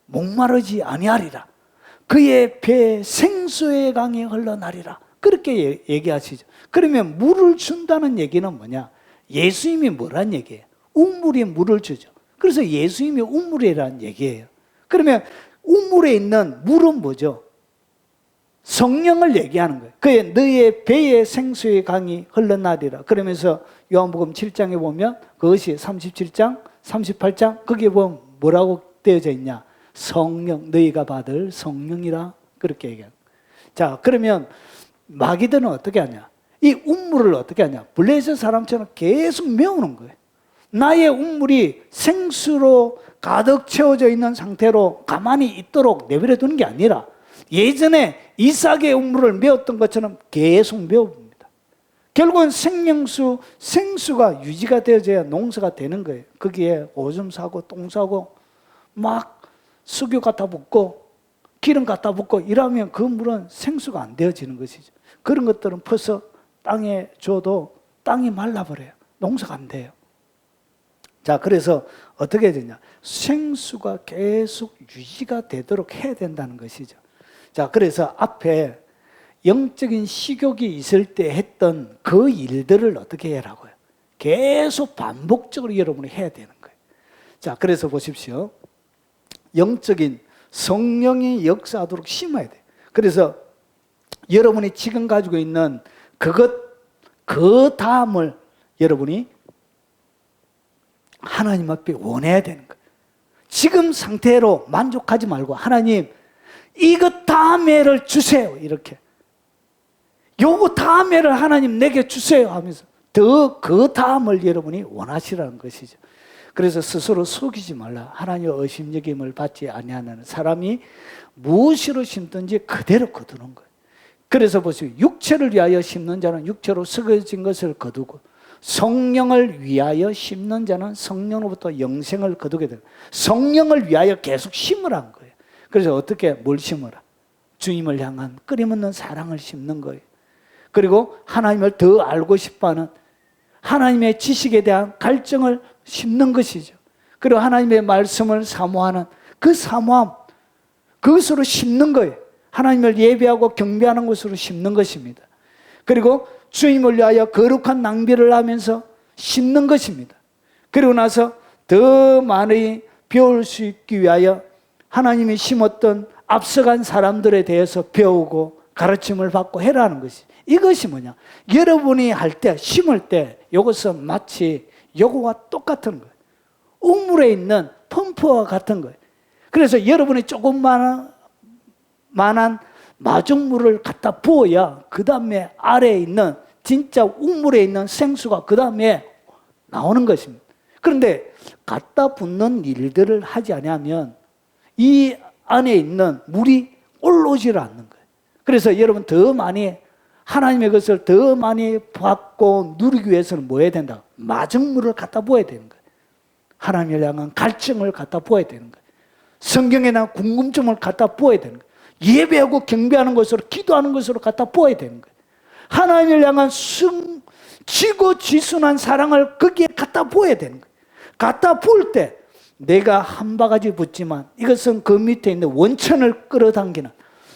목마르지 아니하리라. 그의 배에 생수의 강이 흘러나리라. 그렇게 얘기하시죠. 그러면 물을 준다는 얘기는 뭐냐? 예수님이 뭐란 얘기예요? 우물이 물을 주죠. 그래서 예수님이 우물이라는 얘기예요. 그러면 우물에 있는 물은 뭐죠? 성령을 얘기하는 거예요. 그의 너의 배에 생수의 강이 흘러나리라. 그러면서 요한복음 7장에 보면 그것이 37장, 38장 거기에 보면 뭐라고 되어져 있냐? 성령, 너희가 받을 성령이라 그렇게 얘기합니다. 자, 그러면 마귀들은 어떻게 하냐? 이 우물을 어떻게 하냐? 블레셋 사람처럼 계속 메우는 거예요. 나의 우물이 생수로 가득 채워져 있는 상태로 가만히 있도록 내버려 두는 게 아니라 예전에 이삭의 우물을 메웠던 것처럼 계속 메워봅니다. 결국은 생명수, 생수가 유지가 되어져야 농사가 되는 거예요. 거기에 오줌 싸고 똥 싸고 막 석유 갖다 붓고 기름 갖다 붓고 이러면 그 물은 생수가 안 되어지는 것이죠. 그런 것들은 퍼서 땅에 줘도 땅이 말라버려요. 농사가 안 돼요. 자, 그래서 어떻게 해야 되냐? 생수가 계속 유지가 되도록 해야 된다는 것이죠. 자, 그래서 앞에 영적인 식욕이 있을 때 했던 그 일들을 어떻게 해라고요? 계속 반복적으로 여러분이 해야 되는 거예요. 자, 그래서 보십시오. 영적인 성령이 역사하도록 심어야 돼요. 그래서 여러분이 지금 가지고 있는 그 다음을 여러분이 하나님 앞에 원해야 되는 거예요. 지금 상태로 만족하지 말고 하나님 이것 다음에를 주세요. 이렇게 요거 다음에를 하나님 내게 주세요 하면서 더 그 다음을 여러분이 원하시라는 것이죠. 그래서 스스로 속이지 말라. 하나님의 의심여김을 받지 아니하는 사람이 무엇으로 심든지 그대로 거두는 거예요. 그래서 보세요. 육체를 위하여 심는 자는 육체로 썩어진 것을 거두고 성령을 위하여 심는 자는 성령으로부터 영생을 거두게 됩니다. 성령을 위하여 계속 심으라는 거예요. 그래서 어떻게 뭘 심어라? 주님을 향한 끊임없는 사랑을 심는 거예요. 그리고 하나님을 더 알고 싶어하는 하나님의 지식에 대한 갈증을 심는 것이죠. 그리고 하나님의 말씀을 사모하는 그 사모함, 그것으로 심는 거예요. 하나님을 예배하고 경배하는 것으로 심는 것입니다. 그리고 주님을 위하여 거룩한 낭비를 하면서 심는 것입니다. 그리고 나서 더 많이 배울 수 있기 위하여 하나님이 심었던 앞서간 사람들에 대해서 배우고 가르침을 받고 해라는 것이, 이것이 뭐냐? 여러분이 할 때, 심을 때 이것은 마치 요거와 똑같은 거예요. 우물에 있는 펌프와 같은 거예요. 그래서 여러분이 조금만 마중물을 갖다 부어야 그 다음에 아래에 있는 진짜 우물에 있는 생수가 그 다음에 나오는 것입니다. 그런데 갖다 붓는 일들을 하지 않으면 이 안에 있는 물이 올라오지를 않는 거예요. 그래서 여러분 더 많이 하나님의 것을 더 많이 받고 누리기 위해서는 뭐 해야 된다? 마중물을 갖다 부어야 되는 거예요. 하나님을 향한 갈증을 갖다 부어야 되는 거예요. 성경에 대한 궁금증을 갖다 부어야 되는 거예요. 예배하고 경배하는 것으로, 기도하는 것으로 갖다 부어야 되는 거예요. 하나님을 향한 지고지순한 사랑을 거기에 갖다 부어야 되는 거예요. 갖다 부을 때 내가 한 바가지 붓지만 이것은 그 밑에 있는 원천을 끌어당기는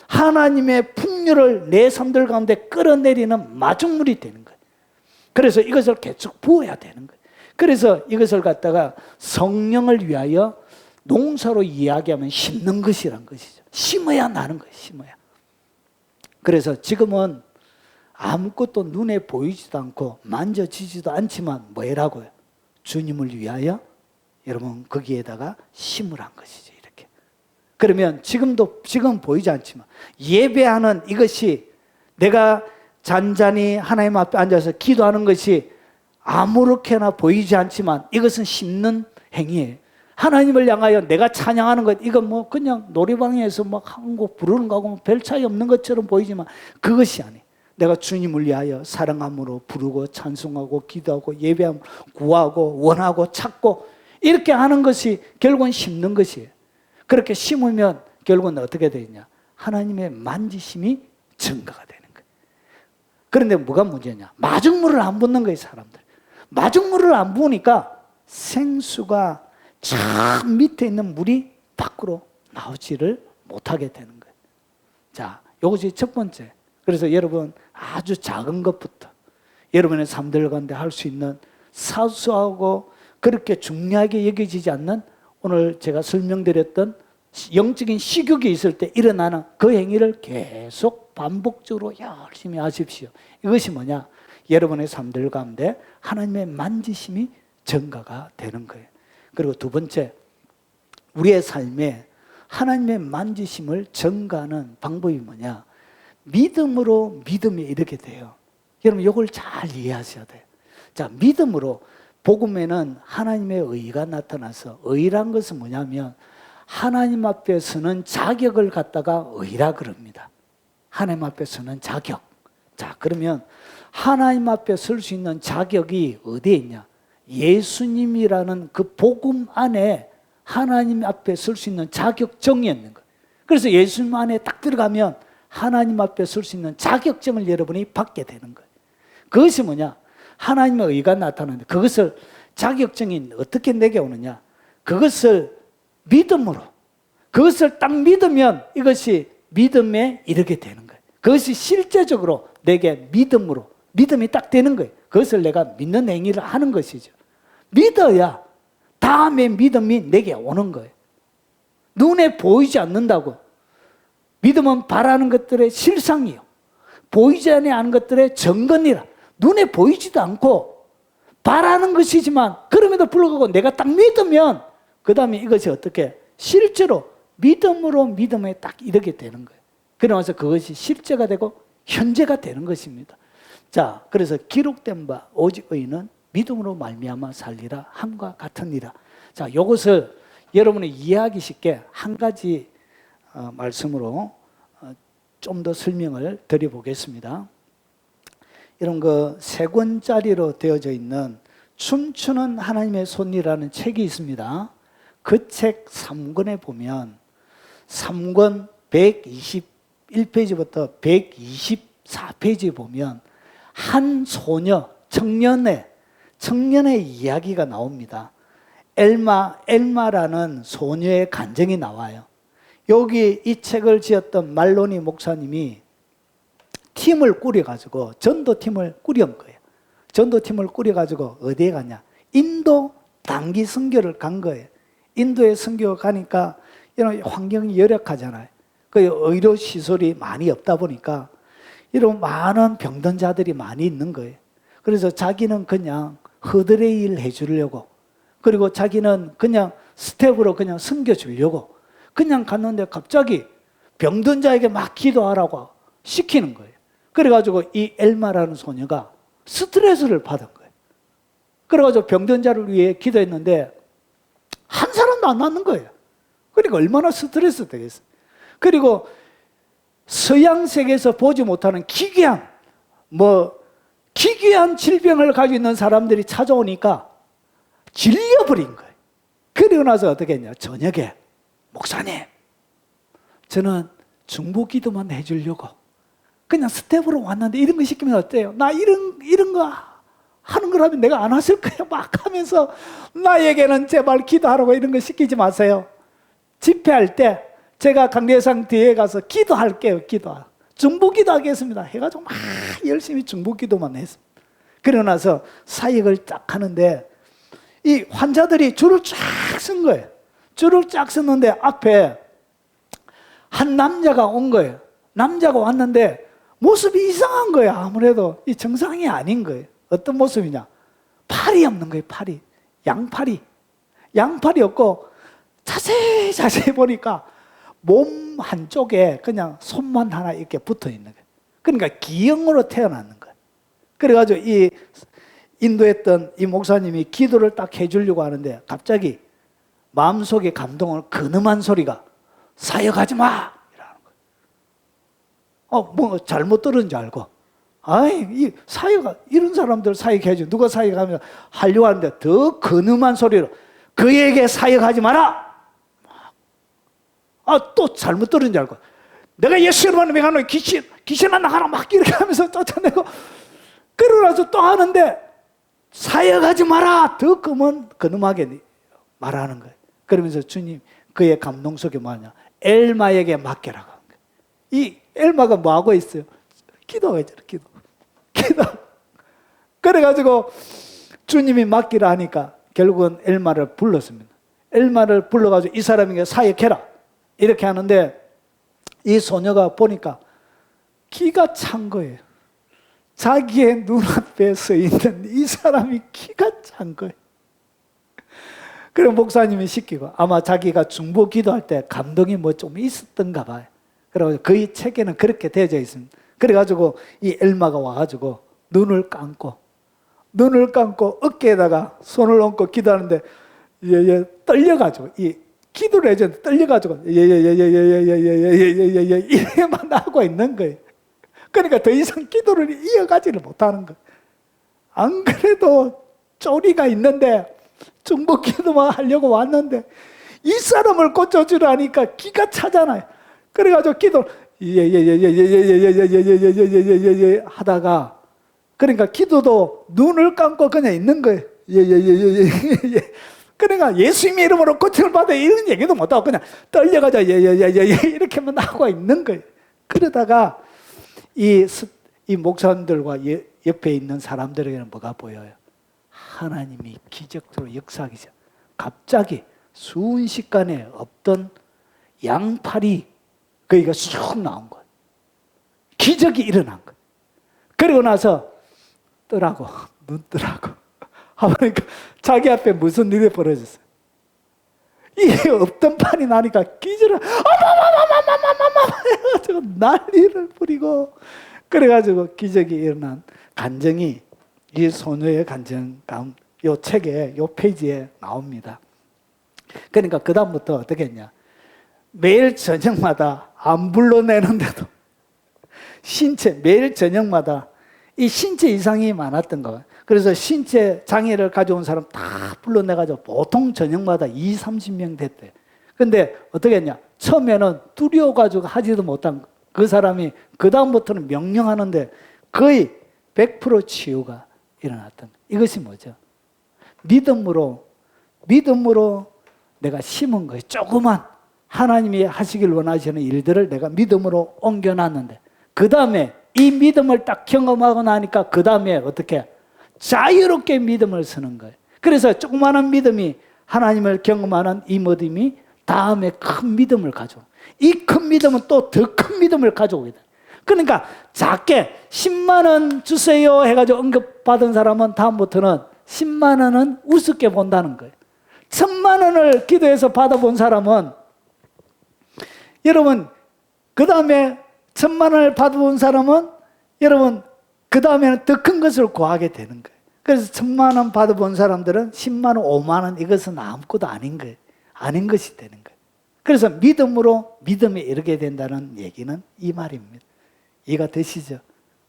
하나님의 풍류를 내 삶들 가운데 끌어내리는 마중물이 되는 거예요. 그래서 이것을 계속 부어야 되는 거예요. 그래서 이것을 갖다가 성령을 위하여 농사로 이야기하면 심는 것이란 것이죠. 심어야 나는 거예요. 심어야. 그래서 지금은 아무것도 눈에 보이지도 않고 만져지지도 않지만 뭐라고요? 주님을 위하여 여러분 거기에다가 심으란 것이죠. 이렇게. 그러면 지금 보이지 않지만 예배하는 이것이 내가 잔잔히 하나님 앞에 앉아서 기도하는 것이 아무렇게나 보이지 않지만 이것은 심는 행위예요. 하나님을 향하여 내가 찬양하는 것, 이건 뭐 그냥 노래방에서 막 한 곡 부르는 거하고 별 차이 없는 것처럼 보이지만 그것이 아니에요. 내가 주님을 위하여 사랑함으로 부르고 찬송하고 기도하고 예배하고 구하고 원하고 찾고 이렇게 하는 것이 결국은 심는 것이에요. 그렇게 심으면 결국은 어떻게 되느냐? 하나님의 만지심이 증가가 되는 거예요. 그런데 뭐가 문제냐? 마중물을 안 붓는 거예요, 사람들. 마중물을 안 부으니까 생수가 저 밑에 있는 물이 밖으로 나오지를 못하게 되는 거예요. 자, 이것이 첫 번째. 그래서 여러분 아주 작은 것부터 여러분의 삶들 가운데 할 수 있는 사소하고 그렇게 중요하게 여겨지지 않는 오늘 제가 설명드렸던 영적인 식욕이 있을 때 일어나는 그 행위를 계속 반복적으로 열심히 하십시오. 이것이 뭐냐? 여러분의 삶들 가운데 하나님의 만지심이 증가가 되는 거예요. 그리고 두 번째, 우리의 삶에 하나님의 만지심을 증가하는 방법이 뭐냐? 믿음으로 믿음에 이르게 돼요. 여러분 이걸 잘 이해하셔야 돼요. 자, 믿음으로 복음에는 하나님의 의가 나타나서 의란 것은 뭐냐면 하나님 앞에 서는 자격을 갖다가 의라 그럽니다. 하나님 앞에 서는 자격. 자, 그러면 하나님 앞에 설 수 있는 자격이 어디에 있냐? 예수님이라는 그 복음 안에 하나님 앞에 설 수 있는 자격증이 있는 거예요. 그래서 예수님 안에 딱 들어가면 하나님 앞에 설 수 있는 자격증을 여러분이 받게 되는 거예요. 그것이 뭐냐? 하나님의 의가 나타나는데 그것을 자격증이 어떻게 내게 오느냐? 그것을 믿음으로, 그것을 딱 믿으면 이것이 믿음에 이르게 되는 거예요. 그것이 실제적으로 내게 믿음으로, 믿음이 딱 되는 거예요. 그것을 내가 믿는 행위를 하는 것이죠. 믿어야 다음에 믿음이 내게 오는 거예요. 눈에 보이지 않는다고. 믿음은 바라는 것들의 실상이요, 보이지 않는 것들의 증거니라. 눈에 보이지도 않고 바라는 것이지만 그럼에도 불구하고 내가 딱 믿으면 그 다음에 이것이 어떻게 실제로 믿음으로 믿음에 딱 이르게 되는 거예요. 그러면서 그것이 실제가 되고 현재가 되는 것입니다. 자, 그래서 기록된 바 오직 의인은 믿음으로 말미암아 살리라 함과 같으니라. 자, 이것을 여러분이 이해하기 쉽게 한 가지 말씀으로 좀 더 설명을 드려보겠습니다. 이런 그 3권짜리로 되어져 있는 춤추는 하나님의 손이라는 책이 있습니다. 그 책 3권에 보면 3권 121페이지부터 124페이지에 보면 한 소녀, 청년의 이야기가 나옵니다. 엘마라는 소녀의 간증이 나와요. 여기 이 책을 지었던 말로니 목사님이 팀을 꾸려가지고 전도팀을 꾸린 거예요. 전도팀을 꾸려가지고 어디에 가냐? 인도 단기 선교를 간 거예요. 인도에 선교 가니까 이런 환경이 열악하잖아요. 그 의료 시설이 많이 없다 보니까 이런 많은 병든 자들이 많이 있는 거예요. 그래서 자기는 그냥 허드레 일 해주려고, 그리고 자기는 그냥 스텝으로 그냥 섬겨주려고 그냥 갔는데 갑자기 병든 자에게 막 기도하라고 시키는 거예요. 그래가지고 이 엘마라는 소녀가 스트레스를 받은 거예요. 그래가지고 병든 자를 위해 기도했는데 한 사람도 안 낫는 거예요. 그러니까 얼마나 스트레스 되겠어요. 그리고 서양 세계에서 보지 못하는 기괴한 질병을 가지고 있는 사람들이 찾아오니까 질려버린 거예요. 그리고 나서 어떻게 했냐? 저녁에 목사님, 저는 중보기도만 해주려고 그냥 스텝으로 왔는데 이런 거 시키면 어때요? 나 이런 거 하는 거라면 내가 안 했을 거예요. 막 하면서 나에게는 제발 기도하라고 이런 거 시키지 마세요. 집회할 때 제가 강대상 뒤에 가서 기도할게요. 중보기도 하겠습니다 해가지고 막 열심히 중보기도만 했습니다. 그러고 나서 사역을 딱 하는데 이 환자들이 줄을 쫙 쓴 거예요. 줄을 쫙 섰는데 앞에 한 남자가 온 거예요. 남자가 왔는데 모습이 이상한 거예요. 아무래도 이 정상이 아닌 거예요. 어떤 모습이냐? 팔이 없는 거예요. 팔이. 양팔이 없고 자세히 보니까 몸 한쪽에 그냥 손만 하나 이렇게 붙어 있는 거예요. 그러니까 기형으로 태어났는 거예요. 그래가지고 이 인도했던 이 목사님이 기도를 딱 해주려고 하는데 갑자기 마음속에 감동을 근음한 소리가 사역하지 마! 이라는 거예요. 뭐 잘못 들은 줄 알고. 이 사역, 이런 사람들 사역해야지. 누가 사역하면 하려고 하는데 더 근음한 소리로 그에게 사역하지 마라! 또 잘못 들은 줄 알고. 내가 예수를 만나면 가는 귀신아 나가라 막 이렇게 하면서 쫓아내고 그러라서 또 하는데 사역하지 마라! 더 근음하게 말하는 거예요. 그러면서 주님 그의 감동 속에 뭐냐? 엘마에게 맡겨라고 하는 거예요. 이 엘마가 뭐 하고 있어요? 기도하고 있잖아요. 기도. 그래가지고 주님이 맡기라 하니까 결국은 엘마를 불렀습니다. 엘마를 불러가지고 이 사람에게 사역해라 이렇게 하는데 이 소녀가 보니까 기가 찬 거예요. 자기의 눈앞에 서 있는 이 사람이 기가 찬 거예요. 그럼 목사님이 시키고 아마 자기가 중보 기도할 때 감동이 뭐 좀 있었던가 봐요. 그래서 그의 책에는 그렇게 되어져 있습니다. 그래가지고 이 엘마가 와가지고 눈을 감고 어깨에다가 손을 얹고 기도하는데 떨려가지고 이 기도를 해줬는데 떨려가지고 이래만 하고 있는 거예요. 그러니까 더 이상 기도를 이어가지를 못하는 거예요. 안 그래도 쪼리가 있는데 중보 기도만 하려고 왔는데 이 사람을 고쳐주라니까 기가 차잖아요. 그래가지고 기도를 하다가 그러니까 기도도 눈을 감고 그냥 있는 거예요. 그러니까 예수님의 이름으로 고침을 받아 이런 얘기도 못하고 그냥 떨려가지고 이렇게만 하고 있는 거예요. 그러다가 이 목사님들과 옆에 있는 사람들에게는 뭐가 보여요? 하나님이 기적적으로 역사하기 갑자기 순식간에 없던 양팔이 거기가 쑥 나온 거예요. 기적이 일어난 거예요. 그리고 나서 눈 뜨라고 하니까 자기 앞에 무슨 일이 벌어졌어요? 이게 없던 판이 나니까 기절을 해가지고 난리를 부리고 그래가지고 기적이 일어난 간증이 이 소녀의 간증 요 책에 요 페이지에 나옵니다. 그러니까 그 다음부터 어떻게 했냐? 매일 저녁마다 안 불러내는데도 매일 저녁마다 이 신체 이상이 많았던 거예요. 그래서 신체 장애를 가져온 사람 다 불러내가지고 보통 저녁마다 20-30명 됐대요. 근데 어떻게 했냐? 처음에는 두려워가지고 하지도 못한 그 사람이 그 다음부터는 명령하는데 거의 100% 치유가 일어났던 거예요. 이것이 뭐죠? 믿음으로 내가 심은 거예요. 조그만 하나님이 하시길 원하시는 일들을 내가 믿음으로 옮겨놨는데 그 다음에 이 믿음을 딱 경험하고 나니까 그 다음에 어떻게 자유롭게 믿음을 쓰는 거예요. 그래서 조그마한 믿음이 하나님을 경험하는 이 믿음이 다음에 큰 믿음을 가져오. 이 큰 믿음은 또 더 큰 믿음을 가져오게 돼. 그러니까 작게 10만 원 주세요 해가지고 언급받은 사람은 다음부터는 10만 원은 우습게 본다는 거예요. 1000만 원을 기도해서 받아본 사람은 여러분 그 다음에 1000만 원을 받아본 사람은 여러분 그 다음에는 더 큰 것을 구하게 되는 거예요. 그래서 1000만 원 받아본 사람들은 10만 원, 5만 원 이것은 아무것도 아닌 거예요. 아닌 것이 되는 거예요. 그래서 믿음에 이르게 된다는 얘기는 이 말입니다. 이해가 되시죠?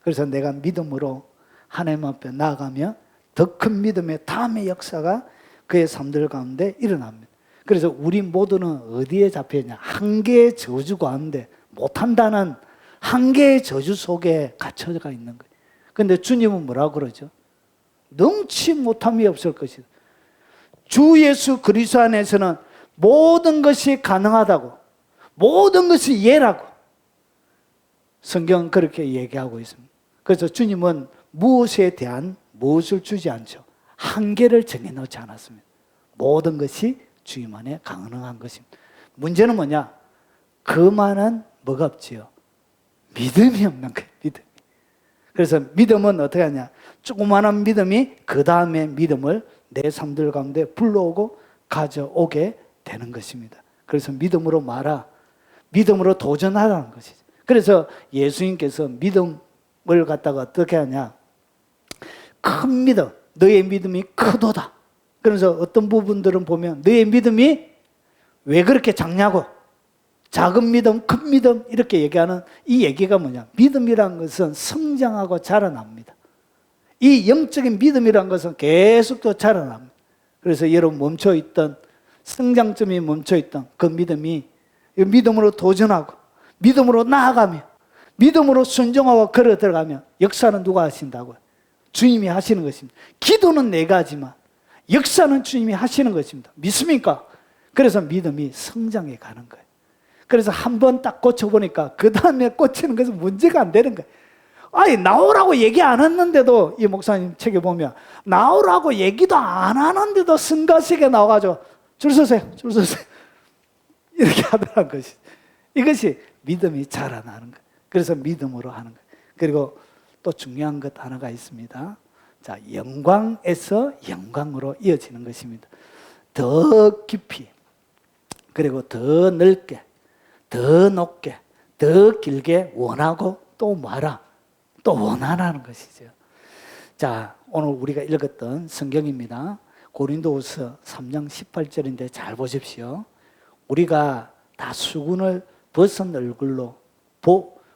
그래서 내가 믿음으로 하나님 앞에 나아가면 더 큰 믿음의 다음의 역사가 그의 삶들 가운데 일어납니다. 그래서 우리 모두는 어디에 잡혀있냐? 한계의 저주 가운데 못한다는 한계의 저주 속에 갇혀가 있는 거예요. 그런데 주님은 뭐라고 그러죠? 능치 못함이 없을 것이다. 주 예수 그리스도 안에서는 모든 것이 가능하다고, 모든 것이 예라고 성경은 그렇게 얘기하고 있습니다. 그래서 주님은 무엇에 대한 무엇을 주지 않죠. 한계를 정해놓지 않았습니다. 모든 것이 주님 안에 가능한 것입니다. 문제는 뭐냐? 그만한 뭐가 없지요? 믿음이 없는 거예요. 믿음. 그래서 믿음은 어떻게 하냐? 조그마한 믿음이 그 다음에 믿음을 내 삶들 가운데 불러오고 가져오게 되는 것입니다. 그래서 믿음으로 말아, 믿음으로 도전하라는 것이죠. 그래서 예수님께서 믿음을 갖다가 어떻게 하냐? 큰 믿음, 너의 믿음이 크도다. 그래서 어떤 부분들은 보면 너의 믿음이 왜 그렇게 작냐고, 작은 믿음, 큰 믿음 이렇게 얘기하는 이 얘기가 뭐냐? 믿음이란 것은 성장하고 자라납니다. 이 영적인 믿음이란 것은 계속 또 자라납니다. 그래서 여러분 멈춰있던, 성장점이 멈춰있던 그 믿음이 믿음으로 도전하고 믿음으로 나아가며 믿음으로 순종하고 걸어 들어가면 역사는 누가 하신다고요? 주님이 하시는 것입니다. 기도는 내가 하지만 역사는 주님이 하시는 것입니다. 믿습니까? 그래서 믿음이 성장해 가는 거예요. 그래서 한 번 딱 꽂혀보니까 그 다음에 꽂히는 것은 문제가 안 되는 거예요. 아니 나오라고 얘기 안 했는데도, 이 목사님 책에 보면 나오라고 얘기도 안 하는데도 성가시게 나와가지고 줄 서세요, 줄 서세요 이렇게 하더라는 것이, 이것이 믿음이 자라나는 거예요. 그래서 믿음으로 하는 거예요. 그리고 또 중요한 것 하나가 있습니다. 자, 영광에서 영광으로 이어지는 것입니다. 더 깊이, 그리고 더 넓게, 더 높게, 더 길게 원하고 또 말아, 또 원하라는 것이죠. 자, 오늘 우리가 읽었던 성경입니다. 고린도후서 3장 18절인데 잘 보십시오. 우리가 다 수군을 벗은 얼굴로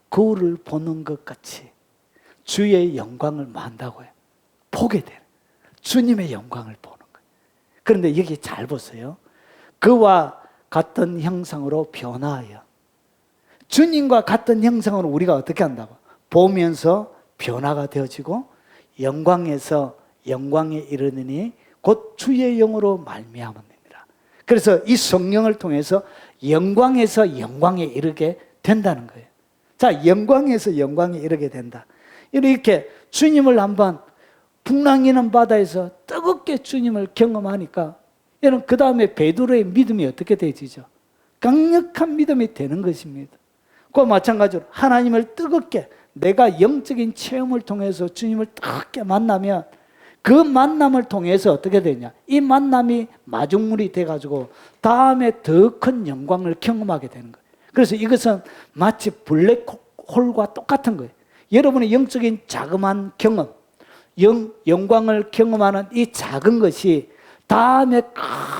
거울을 보는 것 같이 주의 영광을 만다고요. 보게 되는, 주님의 영광을 보는 거예요. 그런데 여기 잘 보세요. 그와 같은 형상으로 변화하여, 주님과 같은 형상으로 우리가 어떻게 한다고? 보면서 변화가 되어지고 영광에서 영광에 이르느니 곧 주의 영으로 말미암느니라. 그래서 이 성령을 통해서 영광에서 영광에 이르게 된다는 거예요. 자, 영광에서 영광에 이르게 된다. 이렇게 주님을 한번 풍랑이는 바다에서 뜨겁게 주님을 경험하니까 여러분 그 다음에 베드로의 믿음이 어떻게 되지죠? 강력한 믿음이 되는 것입니다. 그와 마찬가지로 하나님을 뜨겁게, 내가 영적인 체험을 통해서 주님을 뜨겁게 만나면 그 만남을 통해서 어떻게 되냐? 이 만남이 마중물이 돼가지고 다음에 더 큰 영광을 경험하게 되는 거예요. 그래서 이것은 마치 블랙홀과 똑같은 거예요. 여러분의 영적인 자그마한 경험, 영광을 경험하는 이 작은 것이 다음에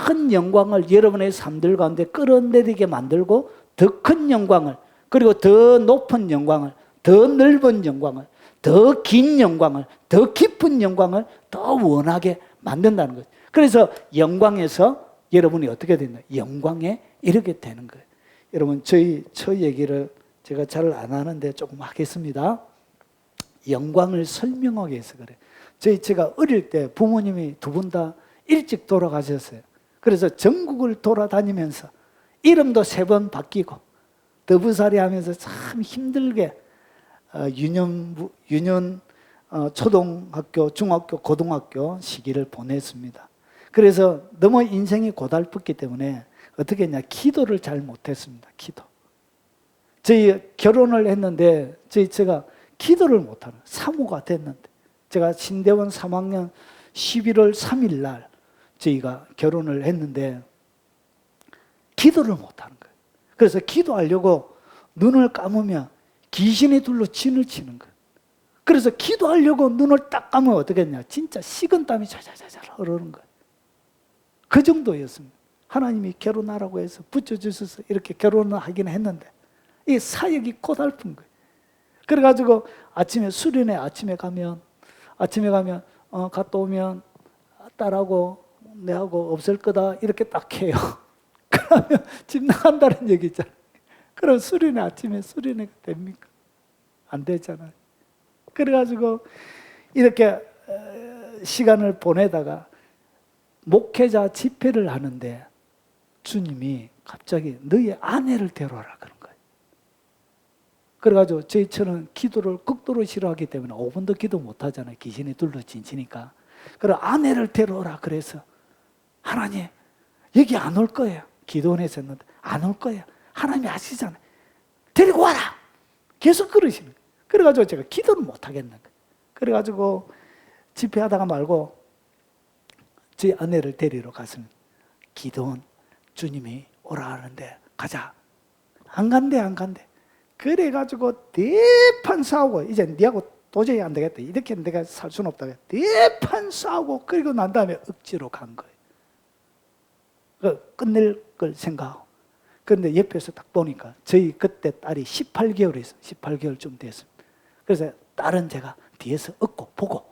큰 영광을 여러분의 삶들 가운데 끌어내리게 만들고 더 큰 영광을, 그리고 더 높은 영광을, 더 넓은 영광을, 더 긴 영광을, 더 깊은 영광을 더 원하게 만든다는 거죠. 그래서 영광에서 여러분이 어떻게 되냐? 영광에 이르게 되는 거예요. 여러분 저희 얘기를 제가 잘 안 하는데 조금 하겠습니다. 영광을 설명하기 위해서 그래요. 제가 어릴 때 부모님이 두 분 다 일찍 돌아가셨어요. 그래서 전국을 돌아다니면서 이름도 3번 바뀌고 더부살이 하면서 참 힘들게 유년 초등학교, 중학교, 고등학교 시기를 보냈습니다. 그래서 너무 인생이 고달팠기 때문에 어떻게 했냐? 기도를 잘 못했습니다. 기도. 저희 결혼을 했는데 제가 기도를 못하는, 사모가 됐는데, 제가 신대원 3학년 11월 3일 날 저희가 결혼을 했는데 기도를 못하는 거예요. 그래서 기도하려고 눈을 감으면 귀신이 둘러 진을 치는 거예요. 그래서 기도하려고 눈을 딱 감으면 어떻게 했냐? 진짜 식은땀이 자자자자 흐르는 거예요. 그 정도였습니다. 하나님이 결혼하라고 해서 붙여주셔서 이렇게 결혼을 하긴 했는데 이 사역이 고달픈 거예요. 그래가지고 수련회 아침에 가면 갔다 오면 딸하고 내하고 없을 거다 이렇게 딱 해요. 그러면 집 나간다는 얘기 있잖아요. 그럼 수련회 아침에 수련회가 됩니까? 안 되잖아요. 그래가지고 이렇게 시간을 보내다가 목회자 집회를 하는데 주님이 갑자기 너희 아내를 데려와라 그런 거예요. 그래가지고 저희처럼 기도를 극도로 싫어하기 때문에 5분도 기도 못하잖아요. 귀신이 둘러 진치니까. 그래서 아내를 데려오라 그래서 하나님 여기 안 올 거예요. 기도원에서 했는데 안 올 거예요. 하나님이 아시잖아요. 데리고 와라. 계속 그러시는 거예요. 그래가지고 제가 기도를 못 하겠는 거예요. 그래가지고 집회하다가 말고 저희 아내를 데리러 갔습니다. 기도원 주님이 오라 하는데 가자. 안 간대, 안 간대. 그래가지고 대판 싸우고 이제 니하고 도저히 안 되겠다. 이렇게 내가 살 수는 없다. 대판 싸우고 그리고 난 다음에 억지로 간 거예요. 끝낼 걸 생각하고. 그런데 옆에서 딱 보니까 저희 그때 딸이 18개월이었어요. 18개월쯤 됐습니다. 그래서 딸은 제가 뒤에서 얻고 보고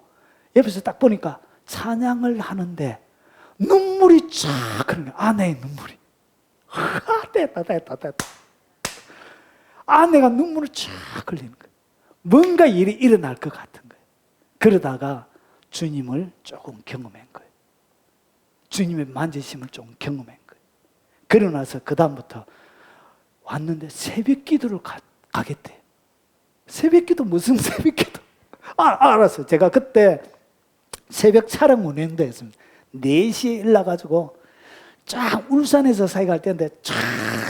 옆에서 딱 보니까 찬양을 하는데 눈물이 쫙 흐르는 거예요. 아내의 눈물이. 됐다. 아내가 눈물을 쫙 흘리는 거예요. 뭔가 일이 일어날 것 같은 거예요. 그러다가 주님을 조금 경험한 거예요. 주님의 만지심을 좀 경험한 거예요. 그러고 나서 그 다음부터 왔는데 새벽 기도를 가겠대. 새벽 기도 무슨 새벽 기도? 알았어요. 제가 그때 새벽 차량 운행도 했습니다. 4시에 일어나가지고 쫙 울산에서 사역할 때인데 쫙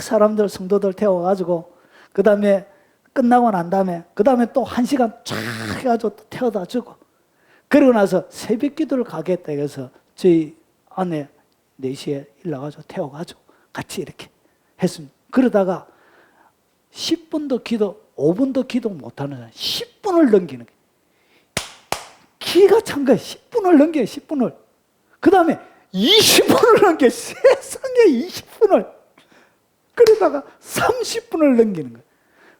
사람들 성도들 태워가지고 그 다음에 끝나고 난 다음에 그 다음에 또 1시간 쫙 해가지고 또 태워다 주고 그러고 나서 새벽 기도를 가겠다 해서 저희 아내 4시에 일어나가지고 태워가지고 같이 이렇게 했습니다. 그러다가 10분도 기도 5분도 기도 못하는 사람 10분을 넘기는 거예요. 기가 찬 거예요. 10분을 넘겨요. 10분을. 그 다음에 20분을 넘겨요. 세상에 20분을. 그러다가 30분을 넘기는 거예요.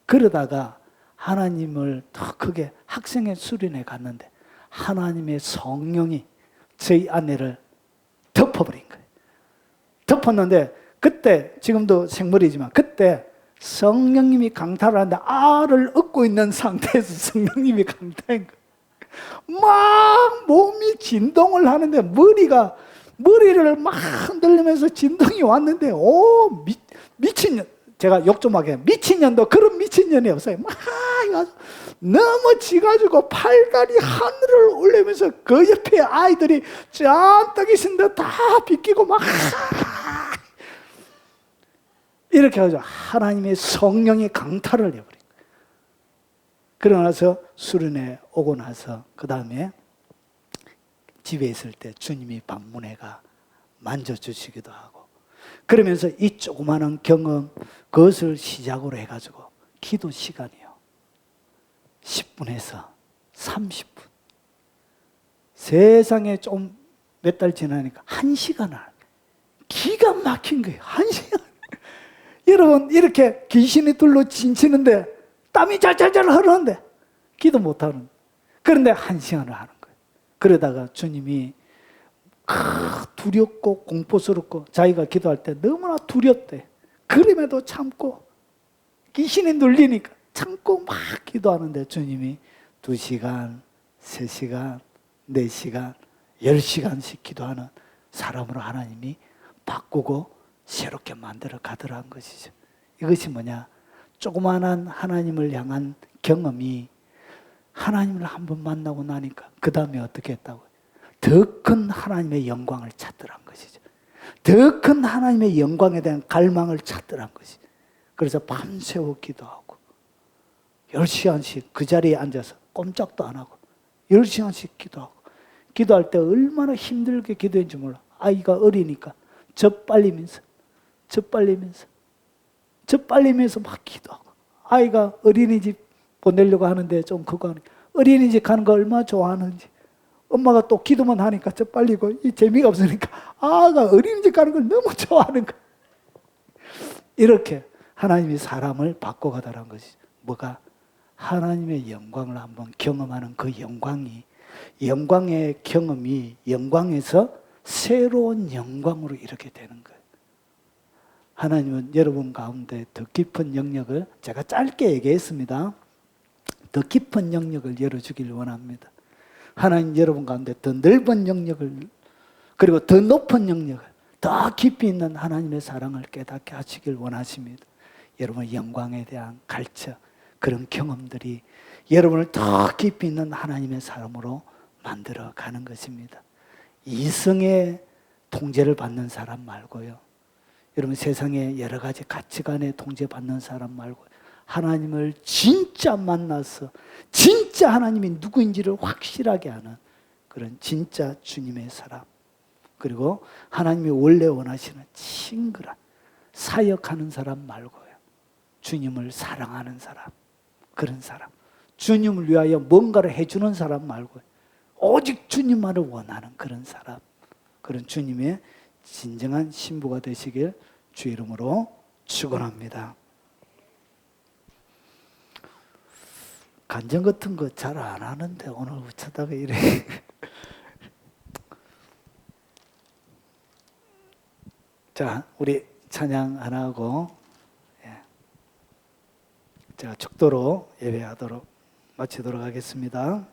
그러다가 하나님을 더 크게 학생회 수련회 갔는데 하나님의 성령이 저희 아내를 덮어버린 거예요. 덮었는데 그때 지금도 생머리지만 그때 성령님이 강탈을 하는데 알을 얻고 있는 상태에서 성령님이 강탈한 거예요. 막 몸이 진동을 하는데 머리를 막 흔들리면서 진동이 왔는데 미친년 제가 욕 좀 하게 미친년도 그런 미친년이 없어요. 막 넘어지가지고 팔다리 하늘을 올리면서 그 옆에 아이들이 잔뜩 있는데 다 비끼고 막 이렇게 해가지고 하나님의 성령이 강탈을 해버린 거예요. 그러고 나서 수련회 오고 나서 그 다음에 집에 있을 때 주님이 방문해가 만져주시기도 하고 그러면서 이 조그마한 경험 그것을 시작으로 해가지고 기도 시간이요 10분에서 30분 세상에 좀 몇 달 지나니까 1시간을 기가 막힌 거예요. 1시간 여러분 이렇게 귀신이 둘러 진치는데 땀이 잘잘잘 흐르는데 기도 못하는 그런데 1시간을 하는 거예요. 그러다가 주님이 두렵고 공포스럽고 자기가 기도할 때 너무나 두렵대. 그럼에도 참고 귀신이 눌리니까 참고 막 기도하는데 주님이 2시간, 3시간, 4시간, 10시간씩 기도하는 사람으로 하나님이 바꾸고 새롭게 만들어 가더라는 것이죠. 이것이 뭐냐? 조그마한 하나님을 향한 경험이 하나님을 한번 만나고 나니까 그 다음에 어떻게 했다고요? 더 큰 하나님의 영광을 찾더란 것이죠. 더 큰 하나님의 영광에 대한 갈망을 찾더란 것이죠. 그래서 밤새워 기도하고 10시간씩 그 자리에 앉아서 꼼짝도 안 하고 10시간씩 기도하고 기도할 때 얼마나 힘들게 기도했는지 몰라. 아이가 어리니까 젖빨리면서 막 기도하고 아이가 어린이집 보내려고 하는데 좀 그거 하니까 어린이집 가는 거 얼마나 좋아하는지 엄마가 또 기도만 하니까 젖빨리고 이 재미가 없으니까 아가 어린이집 가는 걸 너무 좋아하는 거야. 이렇게 하나님이 사람을 바꿔가다라는 것이 뭐가? 하나님의 영광을 한번 경험하는 그 영광의 경험이 영광에서 새로운 영광으로 이렇게 되는 거예요. 하나님은 여러분 가운데 더 깊은 영역을 제가 짧게 얘기했습니다. 더 깊은 영역을 열어주길 원합니다. 하나님 여러분 가운데 더 넓은 영역을 그리고 더 높은 영역을 더 깊이 있는 하나님의 사랑을 깨닫게 하시길 원하십니다. 여러분의 영광에 대한 갈증 그런 경험들이 여러분을 더 깊이 있는 하나님의 사람으로 만들어 가는 것입니다. 이성의 통제를 받는 사람 말고요. 여러분 세상에 여러 가지 가치관에 통제받는 사람 말고 하나님을 진짜 만나서 진짜 하나님이 누구인지를 확실하게 아는 그런 진짜 주님의 사람, 그리고 하나님이 원래 원하시는 친근한 사역하는 사람 말고요, 주님을 사랑하는 사람, 그런 사람, 주님을 위하여 뭔가를 해주는 사람 말고요, 오직 주님만을 원하는 그런 사람, 그런 주님의 진정한 신부가 되시길 주 이름으로 축원합니다. 간증 같은 거 잘 안 하는데 오늘 어쩌다가 이래. 자, 우리 찬양 하나 하고 제가 축도로 예배하도록 마치도록 하겠습니다.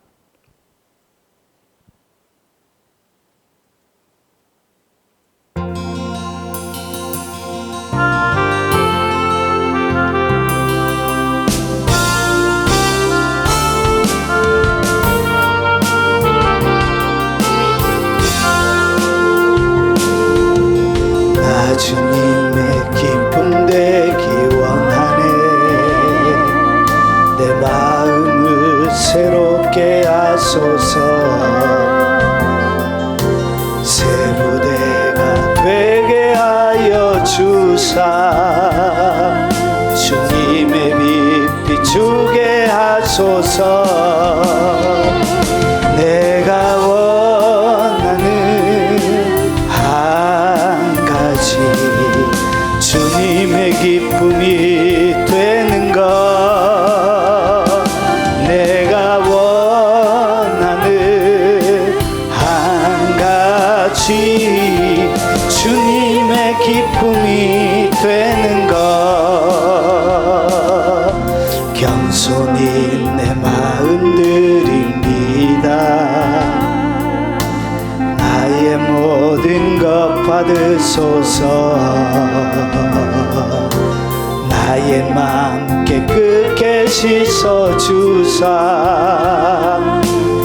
주님의 기쁨 되기 원하네. 내 마음을 새롭게 하소서. 새 부대가 되게 하여 주사. 주님의 빛 비추게 하소서. 내가 주님의 기쁨이 되는 것, 내가 원하는 한 가지 주님의 기쁨이 되는 것, 겸손히 내 마음 드립니다. 나의 모든 것 받으소서. 나의 마음 깨끗게 씻어주사.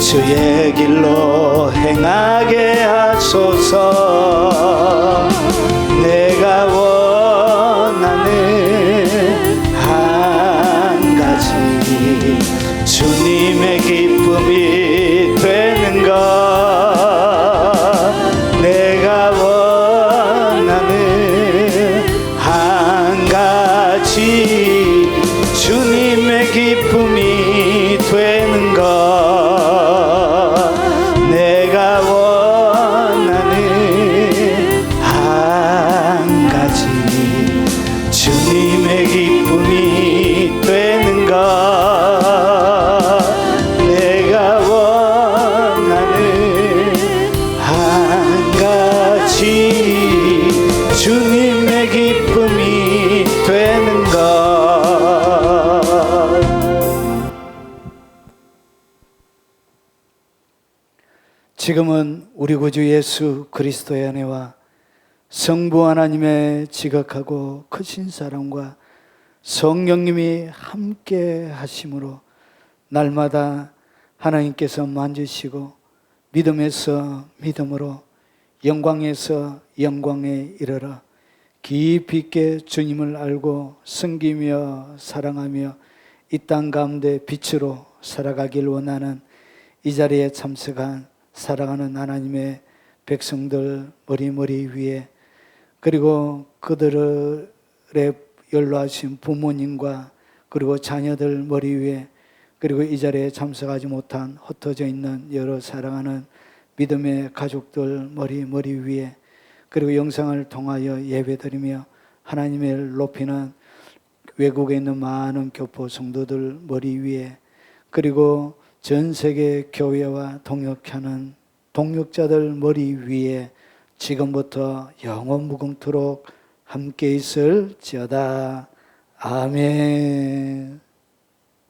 주의 길로 행하게 하소서. 내가 원하는 한 가지 주님의 기쁨이 되는 것, 내가 원하는 한 가지 주님의 기쁨이 되는 것, 내가 원하는 한 가지 주님의 기쁨이 되는 것, 내가 원하는 한 가지 주님의 기쁨이 되는 것. 지금은 우리 구주 예수 그리스도의 은혜와 성부 하나님의 지극하고 크신 사랑과 성령님이 함께 하심으로 날마다 하나님께서 만지시고 믿음에서 믿음으로 영광에서 영광에 이르러 깊이 있게 주님을 알고 섬기며 사랑하며 이 땅 가운데 빛으로 살아가길 원하는 이 자리에 참석한 사랑하는 하나님의 백성들 머리 위에, 그리고 그들의 연로하신 부모님과 그리고 자녀들 머리 위에, 그리고 이 자리에 참석하지 못한 흩어져 있는 여러 사랑하는 믿음의 가족들 머리 위에, 그리고 영상을 통하여 예배드리며 하나님을 높이는 외국에 있는 많은 교포 성도들 머리 위에, 그리고 전 세계 교회와 동역하는 동역자들 머리 위에 지금부터 영원 무궁토록 함께 있을지어다. 아멘.